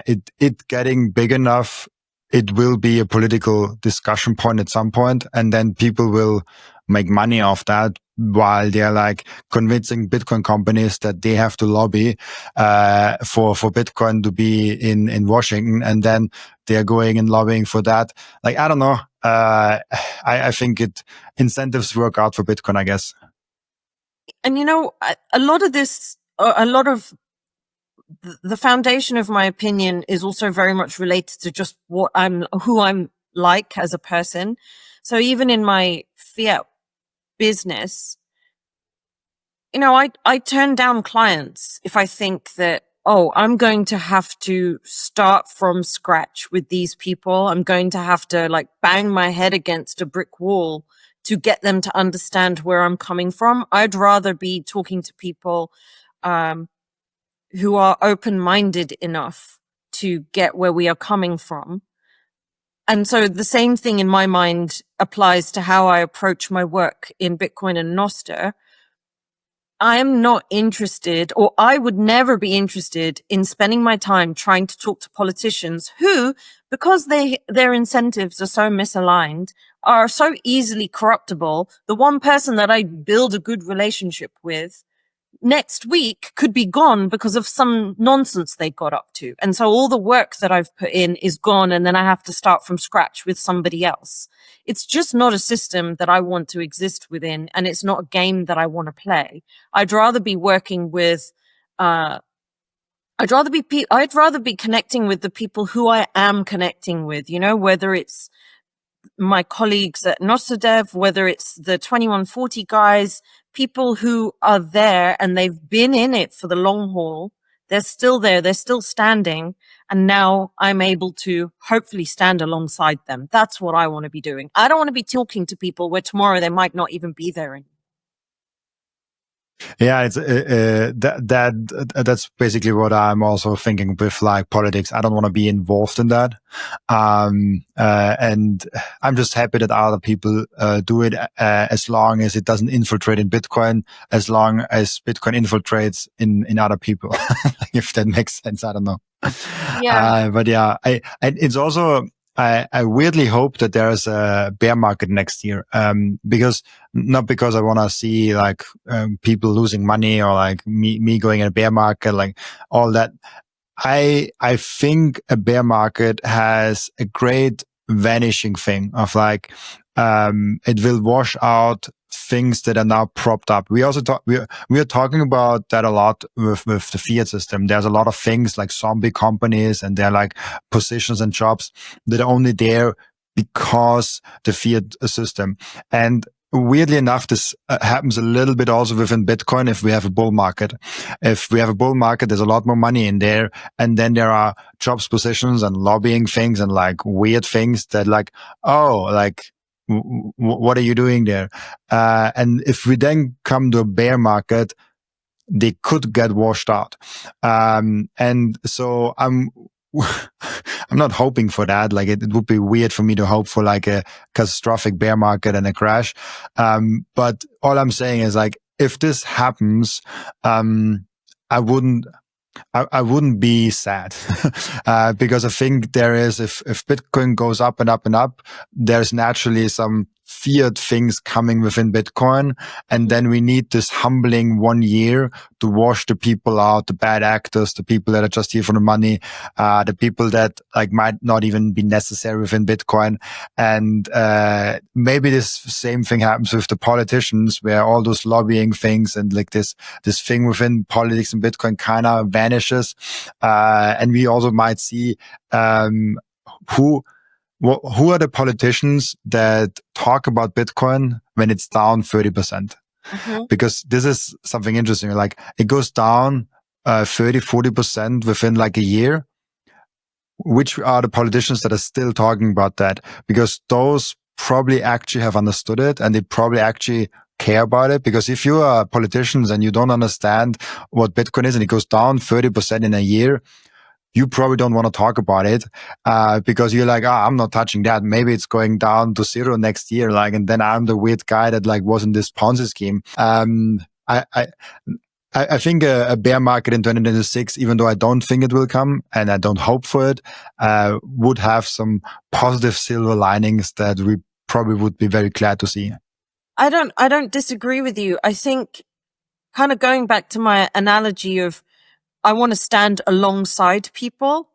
it getting big enough, it will be a political discussion point at some point, and then people will make money off that while they're like convincing Bitcoin companies that they have to lobby for Bitcoin to be in Washington, and then they're going and lobbying for that. Like, I don't know. I think incentives work out for Bitcoin, I guess. And a lot of this, a lot of the foundation of my opinion is also very much related to just who I'm like as a person. So even in my fiat business, I turn down clients if I think that, oh, I'm going to have to start from scratch with these people. I'm going to have to like bang my head against a brick wall to get them to understand where I'm coming from. I'd rather be talking to people, who are open-minded enough to get where we are coming from. And so the same thing in my mind applies to how I approach my work in Bitcoin and Nostr. I am not interested, or I would never be interested in spending my time trying to talk to politicians who, because their incentives are so misaligned, are so easily corruptible. The one person that I build a good relationship with next week could be gone because of some nonsense they got up to. And so all the work that I've put in is gone, and then I have to start from scratch with somebody else. It's just not a system that I want to exist within, and it's not a game that I want to play. I'd rather be working with, I'd rather be connecting with the people who I am connecting with, whether it's my colleagues at Nostrdev, whether it's the 2140 guys, people who are there and they've been in it for the long haul. They're still there. They're still standing. And now I'm able to hopefully stand alongside them. That's what I want to be doing. I don't want to be talking to people where tomorrow they might not even be there anymore. Yeah, it's that's basically what I'm also thinking with like politics. I don't want to be involved in that, and I'm just happy that other people do it as long as it doesn't infiltrate in Bitcoin, as long as Bitcoin infiltrates in other people. If that makes sense, I don't know. Yeah. But yeah, it's also. I weirdly hope that there's a bear market next year, not because I want to see like people losing money or like me going in a bear market, like all that. I think a bear market has a great vanishing thing of like it will wash out things that are now propped up. We also we are talking about that a lot with the fiat system. There's a lot of things like zombie companies, and they're like positions and jobs that are only there because the fiat system. And weirdly enough, this happens a little bit also within Bitcoin. If we have a bull market, there's a lot more money in there. And then there are jobs positions and lobbying things and like weird things that like, oh, like, what are you doing there? And if we then come to a bear market, they could get washed out. And so I'm not hoping for that. Like it would be weird for me to hope for like a catastrophic bear market and a crash. But all I'm saying is like, if this happens, I wouldn't be sad because I think there is, if Bitcoin goes up and up and up, there's naturally some fiat things coming within Bitcoin. And then we need this humbling 1 year to wash the people out, the bad actors, the people that are just here for the money, the people that like might not even be necessary within Bitcoin. And maybe this same thing happens with the politicians, where all those lobbying things and like this thing within politics and Bitcoin kind of vanishes. And we also might see who are the politicians that talk about Bitcoin when it's down 30%? Mm-hmm. Because this is something interesting. Like it goes down 30-40% within like a year. Which are the politicians that are still talking about that? Because those probably actually have understood it, and they probably actually care about it. Because if you are politicians and you don't understand what Bitcoin is and it goes down 30% in a year, you probably don't want to talk about it, because you're like, I'm not touching that. Maybe it's going down to zero next year. Like, and then I'm the weird guy that like was in this Ponzi scheme. I think a bear market in 2026, even though I don't think it will come and I don't hope for it, would have some positive silver linings that we probably would be very glad to see. I don't disagree with you. I think, kind of going back to my analogy of, I want to stand alongside people,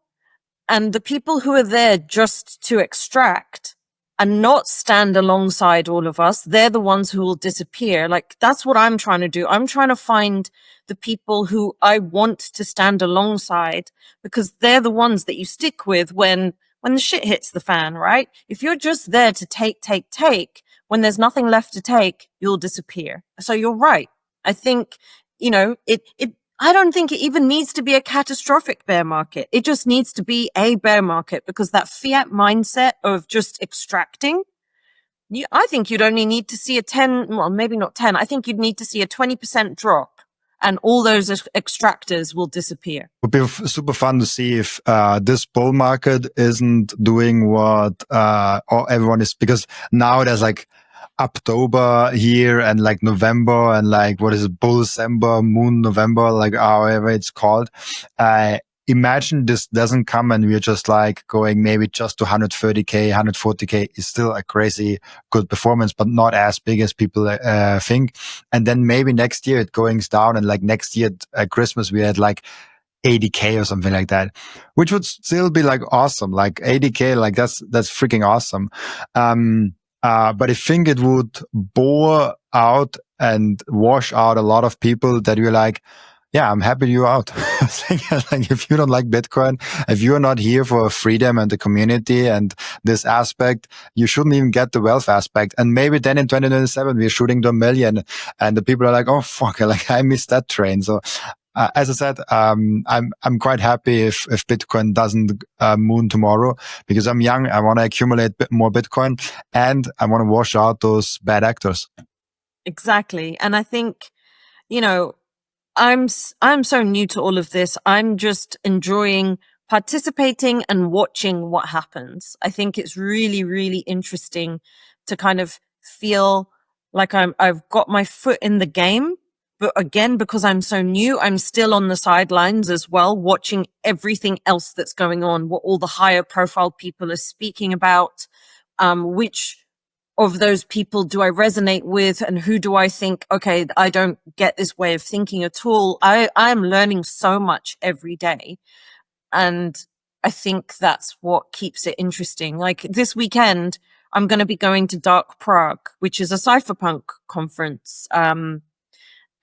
and the people who are there just to extract and not stand alongside all of us, they're the ones who will disappear. Like, that's what I'm trying to do. I'm trying to find the people who I want to stand alongside, because they're the ones that you stick with when the shit hits the fan, right? If you're just there to take, when there's nothing left to take, you'll disappear. So you're right. I think, I don't think it even needs to be a catastrophic bear market. It just needs to be a bear market, because that fiat mindset of just extracting, I think you'd only need to see a 10, well, maybe not 10. I think you'd need to see a 20% drop, and all those extractors will disappear. It would be super fun to see if this bull market isn't doing what everyone is, because now there's like October here and like November and like, what is it, Bull-December, Moon November, like however it's called. Imagine this doesn't come and we're just like going maybe just to 130K, 140K is still a crazy good performance, but not as big as people think. And then maybe next year it goes down, and like next year at Christmas we had like 80K or something like that, which would still be like awesome. Like 80K, like that's freaking awesome. But I think it would bore out and wash out a lot of people that you're like, yeah, I'm happy you're out. Like if you don't like Bitcoin, if you're not here for freedom and the community and this aspect, you shouldn't even get the wealth aspect. And maybe then in 2027, we're shooting to 1 million and the people are like, oh, fuck, like I missed that train. So as I said, I'm quite happy if Bitcoin doesn't moon tomorrow, because I'm young. I want to accumulate more Bitcoin and I want to wash out those bad actors. Exactly. And I think, I'm so new to all of this. I'm just enjoying participating and watching what happens. I think it's really, really interesting to kind of feel like I've got my foot in the game. But again, because I'm so new, I'm still on the sidelines as well, watching everything else that's going on, what all the higher profile people are speaking about, which of those people do I resonate with, and who do I think, okay, I don't get this way of thinking at all. I'm learning so much every day. And I think that's what keeps it interesting. Like this weekend, I'm going to be going to Dark Prague, which is a cypherpunk conference.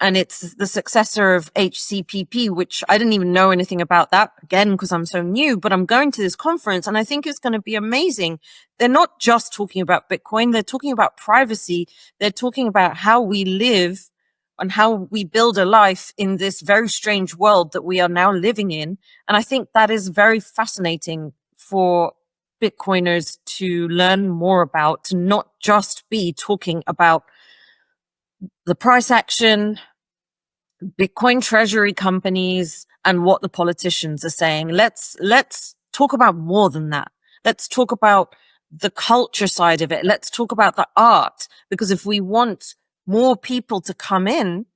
And it's the successor of HCPP, which I didn't even know anything about that, again, because I'm so new, but I'm going to this conference and I think it's going to be amazing. They're not just talking about Bitcoin. They're talking about privacy. They're talking about how we live and how we build a life in this very strange world that we are now living in. And I think that is very fascinating for Bitcoiners to learn more about, to not just be talking about the price action, Bitcoin treasury companies, and what the politicians are saying. Let's talk about more than that. Let's talk about the culture side of it. Let's talk about the art, because if we want more people to come in,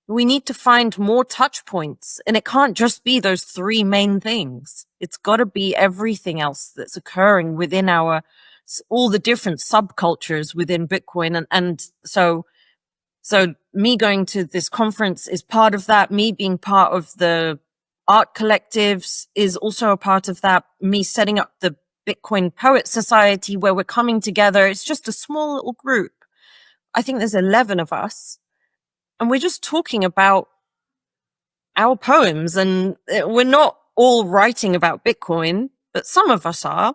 we need to find more touch points, and it can't just be those three main things. It's got to be everything else that's occurring within all the different subcultures within Bitcoin. And so me going to this conference is part of that. Me being part of the art collectives is also a part of that. Me setting up the Bitcoin Poet Society, where we're coming together. It's just a small little group. I think there's 11 of us, and we're just talking about our poems, and we're not all writing about Bitcoin, but some of us are,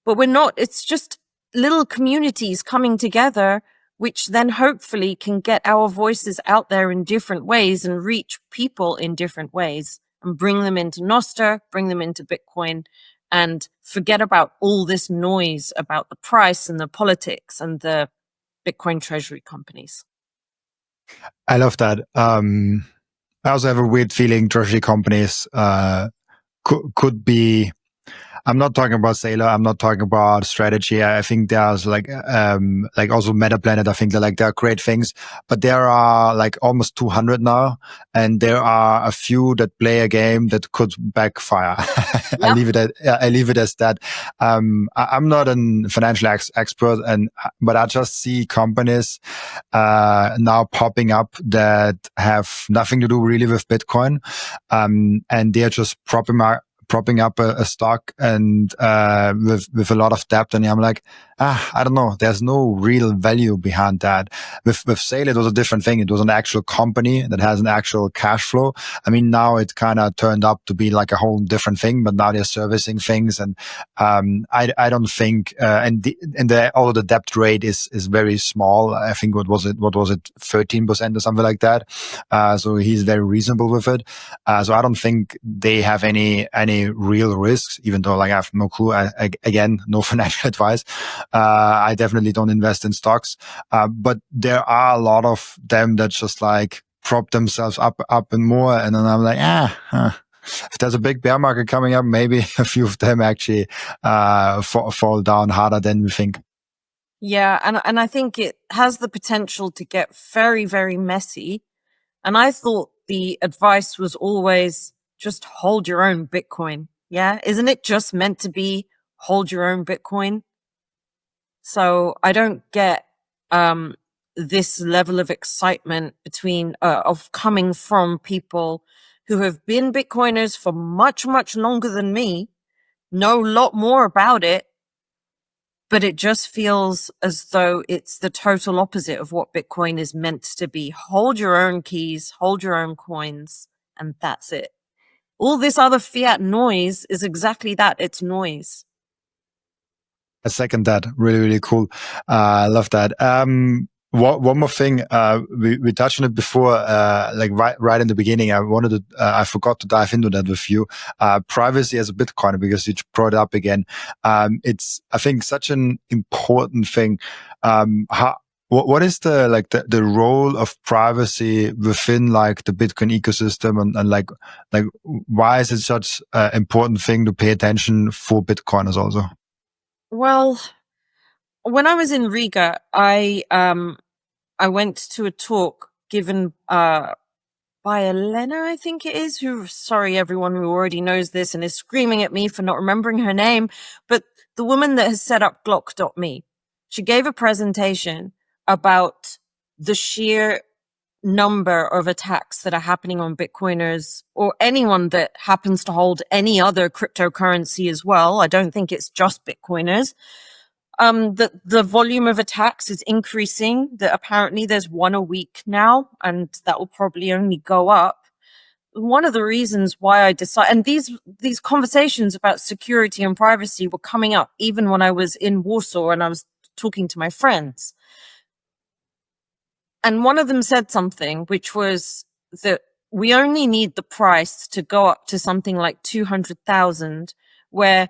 but we're not. It's just little communities coming together, which then hopefully can get our voices out there in different ways and reach people in different ways and bring them into Nostr, bring them into Bitcoin, and forget about all this noise about the price and the politics and the Bitcoin treasury companies. I love that. I also have a weird feeling treasury companies could be, I'm not talking about Sailor. I'm not talking about strategy. I think there's like also Meta Planet. I think they're great things, but there are like almost 200 now, and there are a few that play a game that could backfire. Yep. I leave it as that. I'm not a financial expert, but I just see companies now popping up that have nothing to do really with Bitcoin, and they're just propping up a stock and with a lot of debt, and I'm like, I don't know. There's no real value behind that. With Sale, it was a different thing. It was an actual company that has an actual cash flow. I mean, now it kind of turned up to be like a whole different thing, but now they're servicing things, and I don't think although the debt rate is very small. I think what was it 13% or something like that. So he's very reasonable with it. So I don't think they have any real risks, even though like I have no clue. Again, no financial advice. I definitely don't invest in stocks. But there are a lot of them that just like prop themselves up and more. And then I'm like, if there's a big bear market coming up, maybe a few of them actually fall down harder than we think. Yeah, and I think it has the potential to get very, very messy. And I thought the advice was always just hold your own Bitcoin. Yeah, isn't it just meant to be hold your own Bitcoin? So I don't get this level of excitement of coming from people who have been Bitcoiners for much, much longer than me, know a lot more about it, but it just feels as though it's the total opposite of what Bitcoin is meant to be. Hold your own keys, hold your own coins, and that's it. All this other fiat noise is exactly that. It's noise. I second that. Really, really cool. I love that. One more thing. We touched on it before, like right in the beginning. I forgot to dive into that with you. Privacy as a Bitcoiner, because you brought it up again. It's, I think, such an important thing. What is the role of privacy within like the Bitcoin ecosystem, and like why is it such an important thing to pay attention for Bitcoiners also? Well, when I was in Riga, I went to a talk given by Elena, I think it is, sorry everyone who already knows this and is screaming at me for not remembering her name, but the woman that has set up Glock.me. She gave a presentation about the sheer number of attacks that are happening on Bitcoiners or anyone that happens to hold any other cryptocurrency as well. I don't think it's just Bitcoiners. That the volume of attacks is increasing, that apparently there's one a week now, and that will probably only go up. One of the reasons why I decided, and these conversations about security and privacy were coming up even when I was in Warsaw and I was talking to my friends. And one of them said something, which was that we only need the price to go up to something like 200,000, where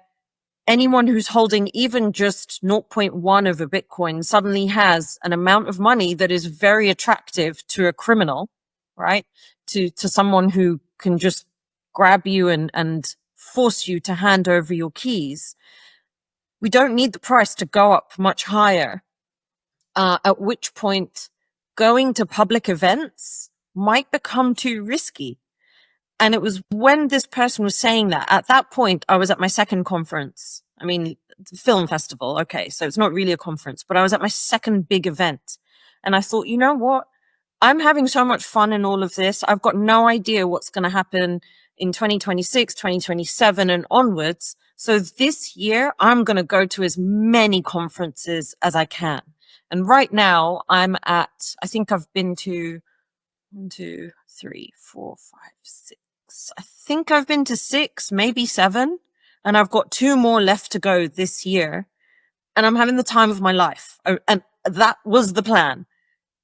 anyone who's holding even just 0.1 of a Bitcoin suddenly has an amount of money that is very attractive to a criminal, right? To someone who can just grab you and force you to hand over your keys. We don't need the price to go up much higher, at which point going to public events might become too risky. And it was when this person was saying that, at that point, I was at my second conference. I mean, film festival. Okay. So it's not really a conference, but I was at my second big event. And I thought, you know what? I'm having so much fun in all of this. I've got no idea what's going to happen in 2026, 2027 and onwards. So this year, I'm going to go to as many conferences as I can. And right now I think I've been to 1, 2, 3, 4, 5, 6. I think I've been to 6, maybe 7, and I've got 2 more left to go this year. And I'm having the time of my life. And that was the plan,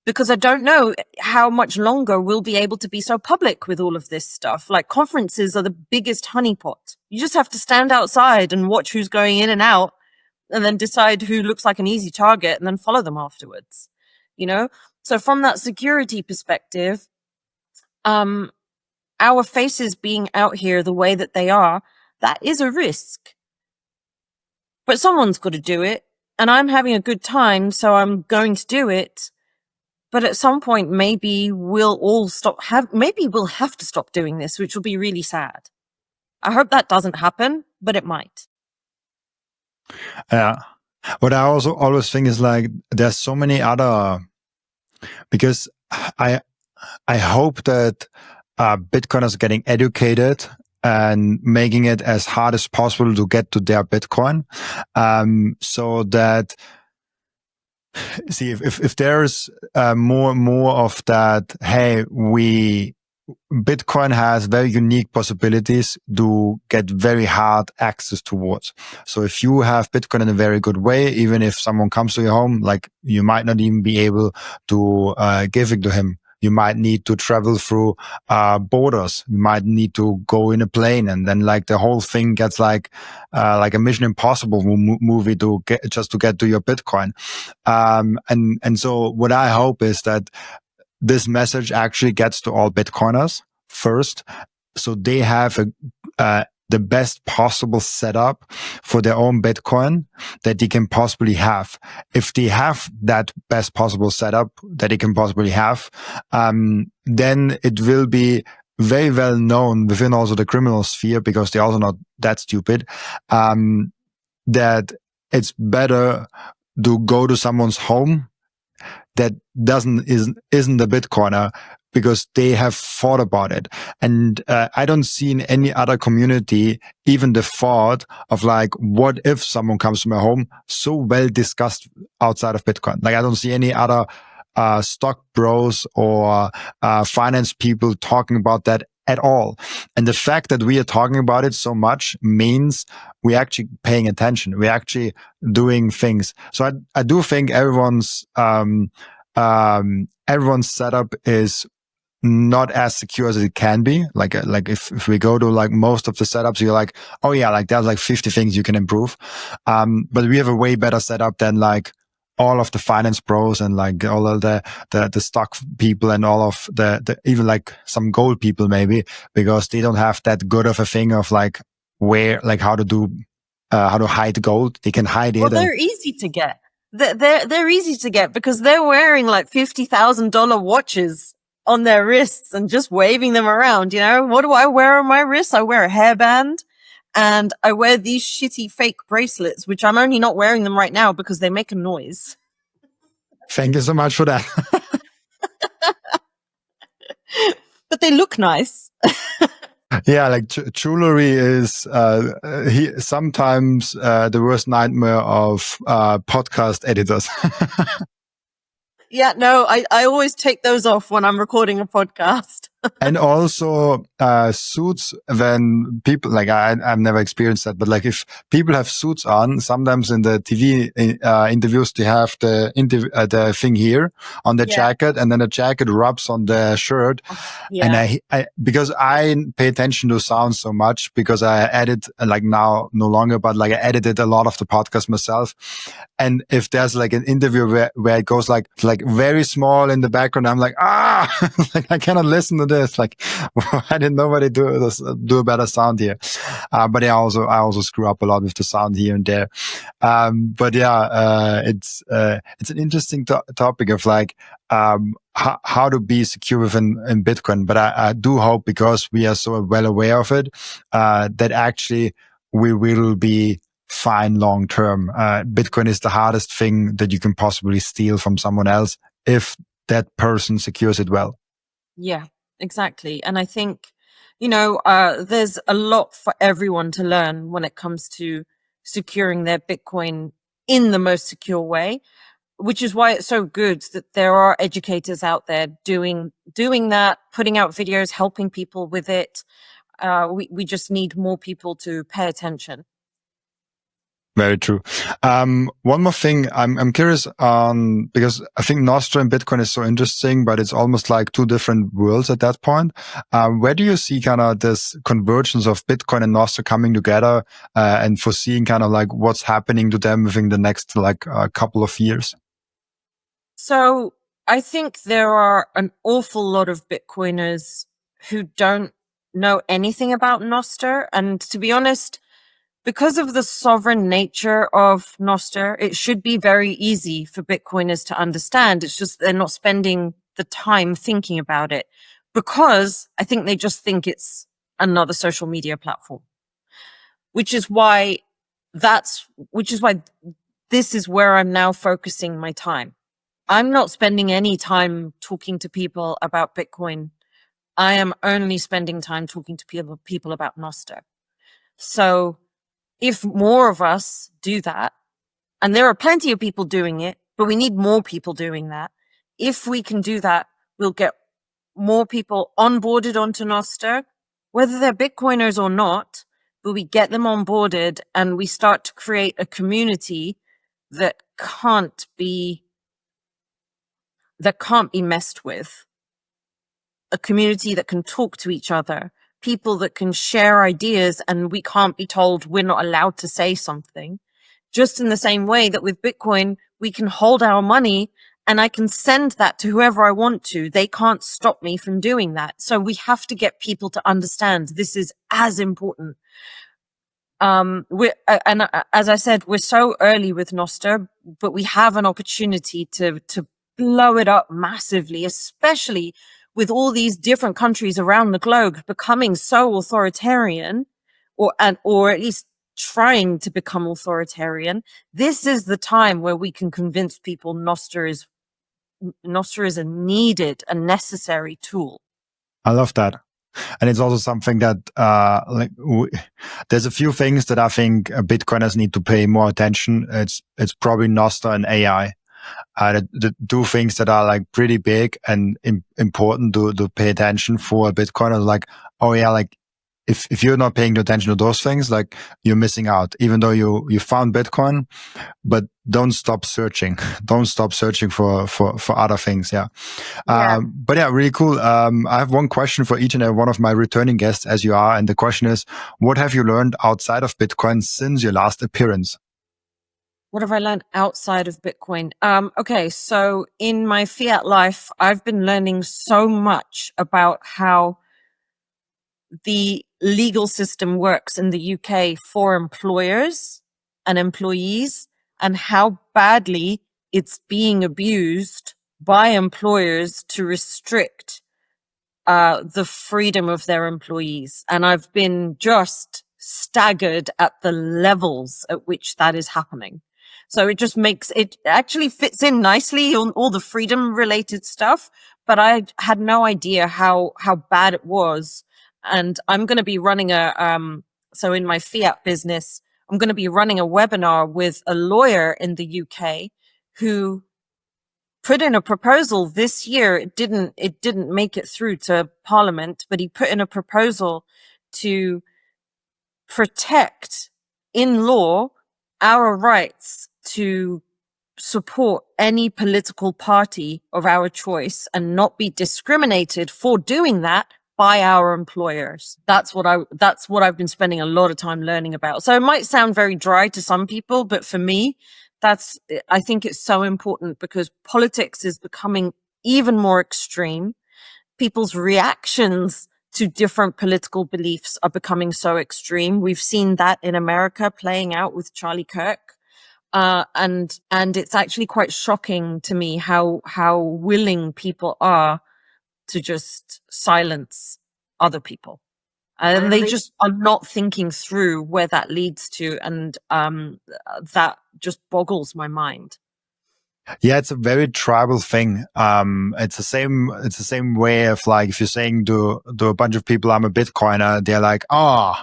because I don't know how much longer we'll be able to be so public with all of this stuff. Like, conferences are the biggest honeypot. You just have to stand outside and watch who's going in and out, and then decide who looks like an easy target and then follow them afterwards, you know? So from that security perspective, our faces being out here the way that they are, that is a risk. but someone's got to do it. And I'm having a good time, so I'm going to do it. But at some point, maybe we'll all maybe we'll have to stop doing this, which will be really sad. I hope that doesn't happen, but it might. Yeah. What I also always think is like, there's so many other, because I hope that Bitcoiners are getting educated and making it as hard as possible to get to their Bitcoin. So that, see, if there's more and more of that, hey, Bitcoin has very unique possibilities to get very hard access towards. So if you have Bitcoin in a very good way, even if someone comes to your home, like you might not even be able to give it to him. You might need to travel through borders. You might need to go in a plane, and then like the whole thing gets like a Mission Impossible movie to get to your Bitcoin. And so what I hope is that this message actually gets to all Bitcoiners first, so they have the best possible setup for their own Bitcoin that they can possibly have. If they have that best possible setup that they can possibly have, then it will be very well known within also the criminal sphere, because they're also not that stupid, that it's better to go to someone's home that isn't a Bitcoiner, because they have thought about it. And I don't see in any other community even the thought of like, what if someone comes to my home, so well discussed outside of Bitcoin. Like I don't see any other stock bros or finance people talking about that at all. And the fact that we are talking about it so much means we're actually paying attention. We're actually doing things. So I do think everyone's setup is not as secure as it can be. Like if we go to like most of the setups, you're like, oh yeah, like there's like 50 things you can improve. But we have a way better setup than like all of the finance pros and like all of the stock people and all of the even like some gold people maybe, because they don't have that good of a thing of like how to hide gold. They can hide it. Well, they're easy to get. They're easy to get because they're wearing like $50,000 watches on their wrists and just waving them around. You know, what do I wear on my wrists? I wear a hairband. And I wear these shitty fake bracelets, which I'm only not wearing them right now because they make a noise. Thank you so much for that. But they look nice. Yeah, like jewelry is sometimes the worst nightmare of podcast editors. Yeah, no, I always take those off when I'm recording a podcast. And also suits, when people, like I've never experienced that, but like if people have suits on, sometimes in the TV interviews, they have the thing here on the jacket, and then the jacket rubs on the shirt. And I because I pay attention to sound so much, because I edit, like now no longer, but like I edited a lot of the podcast myself. And if there's like an interview where it goes like very small in the background, I'm like, like I cannot listen to this. Like, why did nobody do a better sound here? But I also screw up a lot with the sound here and there. But yeah, it's an interesting topic of like, how to be secure within in Bitcoin. But I do hope, because we are so well aware of it, that actually we will be fine long term. Bitcoin is the hardest thing that you can possibly steal from someone else if that person secures it well. Yeah, exactly. And I think, there's a lot for everyone to learn when it comes to securing their Bitcoin in the most secure way, which is why it's so good that there are educators out there doing that, putting out videos, helping people with it. We just need more people to pay attention. Very true. One more thing I'm curious on, because I think Nostra and Bitcoin is so interesting, but it's almost like two different worlds at that point. Where do you see kind of this convergence of Bitcoin and Nostra coming together, and foreseeing kind of like what's happening to them within the next like couple of years? So I think there are an awful lot of Bitcoiners who don't know anything about Nostr. And to be honest, because of the sovereign nature of Nostr, it should be very easy for Bitcoiners to understand. It's just they're not spending the time thinking about it, because I think they just think it's another social media platform, which is why this is where I'm now focusing my time. I'm not spending any time talking to people about Bitcoin. I am only spending time talking to people about Nostr. So if more of us do that, and there are plenty of people doing it, but we need more people doing that. If we can do that, we'll get more people onboarded onto Nostr, whether they're Bitcoiners or not, but we get them onboarded and we start to create a community that can't be messed with. A community that can talk to each other, people that can share ideas, and we can't be told we're not allowed to say something. Just in the same way that with Bitcoin, we can hold our money and I can send that to whoever I want to. They can't stop me from doing that. So we have to get people to understand this is as important. As I said, we're so early with Nostr, but we have an opportunity to blow it up massively, especially with all these different countries around the globe becoming so authoritarian, or at least trying to become authoritarian. This is the time where we can convince people Nostr is a needed and necessary tool. I love that. And it's also something that, there's a few things that I think Bitcoiners need to pay more attention. It's probably Nostra and AI. The two things that are like pretty big and important to pay attention for a Bitcoiner. Like, oh yeah, like if you're not paying attention to those things, like you're missing out, even though you found Bitcoin, but don't stop searching. Don't stop searching for other things. Yeah. But yeah, really cool. I have one question for each and every one of my returning guests, as you are. And the question is, what have you learned outside of Bitcoin since your last appearance? What have I learned outside of Bitcoin? Okay, so in my fiat life, I've been learning so much about how the legal system works in the UK for employers and employees, and how badly it's being abused by employers to restrict the freedom of their employees. And I've been just staggered at the levels at which that is happening. So it actually fits in nicely on all the freedom related stuff, but I had no idea how bad it was. And I'm going to be running so in my fiat business, I'm going to be running a webinar with a lawyer in the UK who put in a proposal this year. It didn't make it through to Parliament, but he put in a proposal to protect in law our rights to support any political party of our choice and not be discriminated for doing that by our employers. That's what I've been spending a lot of time learning about. So it might sound very dry to some people, but for me, I think it's so important because politics is becoming even more extreme. People's reactions to different political beliefs are becoming so extreme. We've seen that in America playing out with Charlie Kirk. And it's actually quite shocking to me how willing people are to just silence other people. And they just are not thinking through where that leads to. And that just boggles my mind. Yeah, it's a very tribal thing. It's the same way of like, if you're saying to a bunch of people, I'm a Bitcoiner, they're like, oh,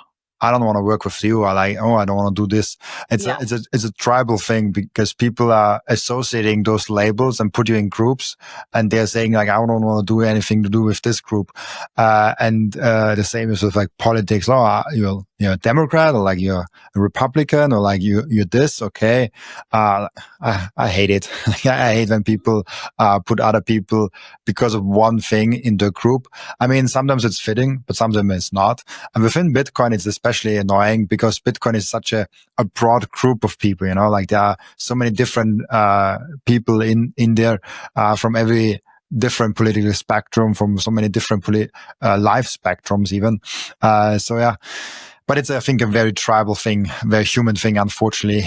I don't want to work with you. I don't want to do this. It's a tribal thing because people are associating those labels and put you in groups, and they're saying like, I don't want to do anything to do with this group. The same is with like politics. Oh, you're a Democrat, or like you're a Republican, or like you're this. Okay. I hate it. I hate when people, put other people because of one thing in the group. I mean, sometimes it's fitting, but sometimes it's not. And within Bitcoin, it's especially annoying because Bitcoin is such a broad group of people, you know, like there are so many different, people in there, from every different political spectrum, from so many different life spectrums even. So yeah. But it's, I think, a very tribal thing, very human thing, unfortunately,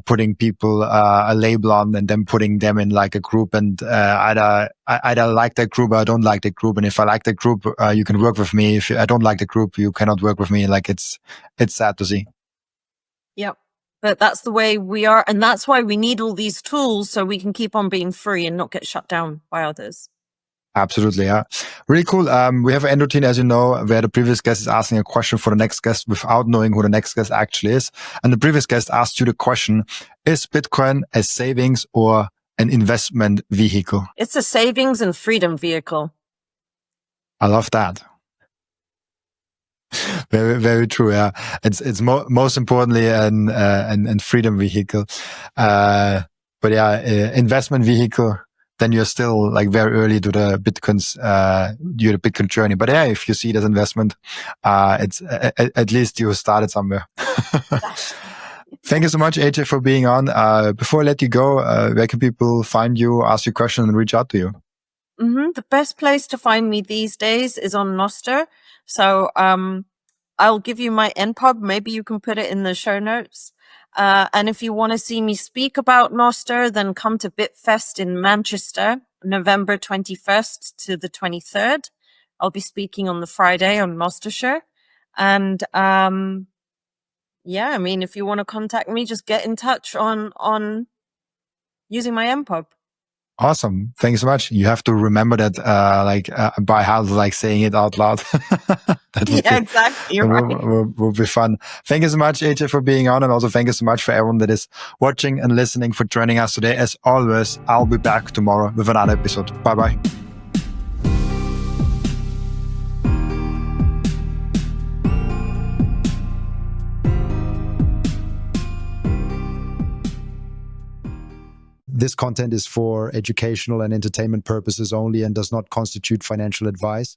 putting people a label on and then putting them in like a group. And I either like that group or I don't like that group. And if I like that group, you can work with me. If I don't like the group, you cannot work with me. Like it's sad to see. Yep. But that's the way we are. And that's why we need all these tools so we can keep on being free and not get shut down by others. Absolutely, yeah. Really cool. We have an end routine, as you know, where the previous guest is asking a question for the next guest without knowing who the next guest actually is. And the previous guest asked you the question, is Bitcoin a savings or an investment vehicle? It's a savings and freedom vehicle. I love that. Very, very true. Yeah, it's most importantly an freedom vehicle. But yeah, investment vehicle. Then you're still like very early to the you're the Bitcoin journey. But yeah, if you see it as investment, it's at least you started somewhere. Thank you so much, AJ, for being on. Before I let you go, where can people find you, ask you questions, and reach out to you? The best place to find me these days is on Nostr. So I'll give you my NPub. Maybe you can put it in the show notes. And if you want to see me speak about Nostr, then come to BitFest in Manchester, November 21st to the 23rd. I'll be speaking on the Friday on Nostr. And yeah, I mean, if you want to contact me, just get in touch on using my NPub. Awesome. Thank you so much. You have to remember that, by heart, like saying it out loud. Exactly. You're right. Will be fun. Thank you so much, AJ, for being on. And also thank you so much for everyone that is watching and listening, for joining us today. As always, I'll be back tomorrow with another episode. Bye-bye. This content is for educational and entertainment purposes only and does not constitute financial advice.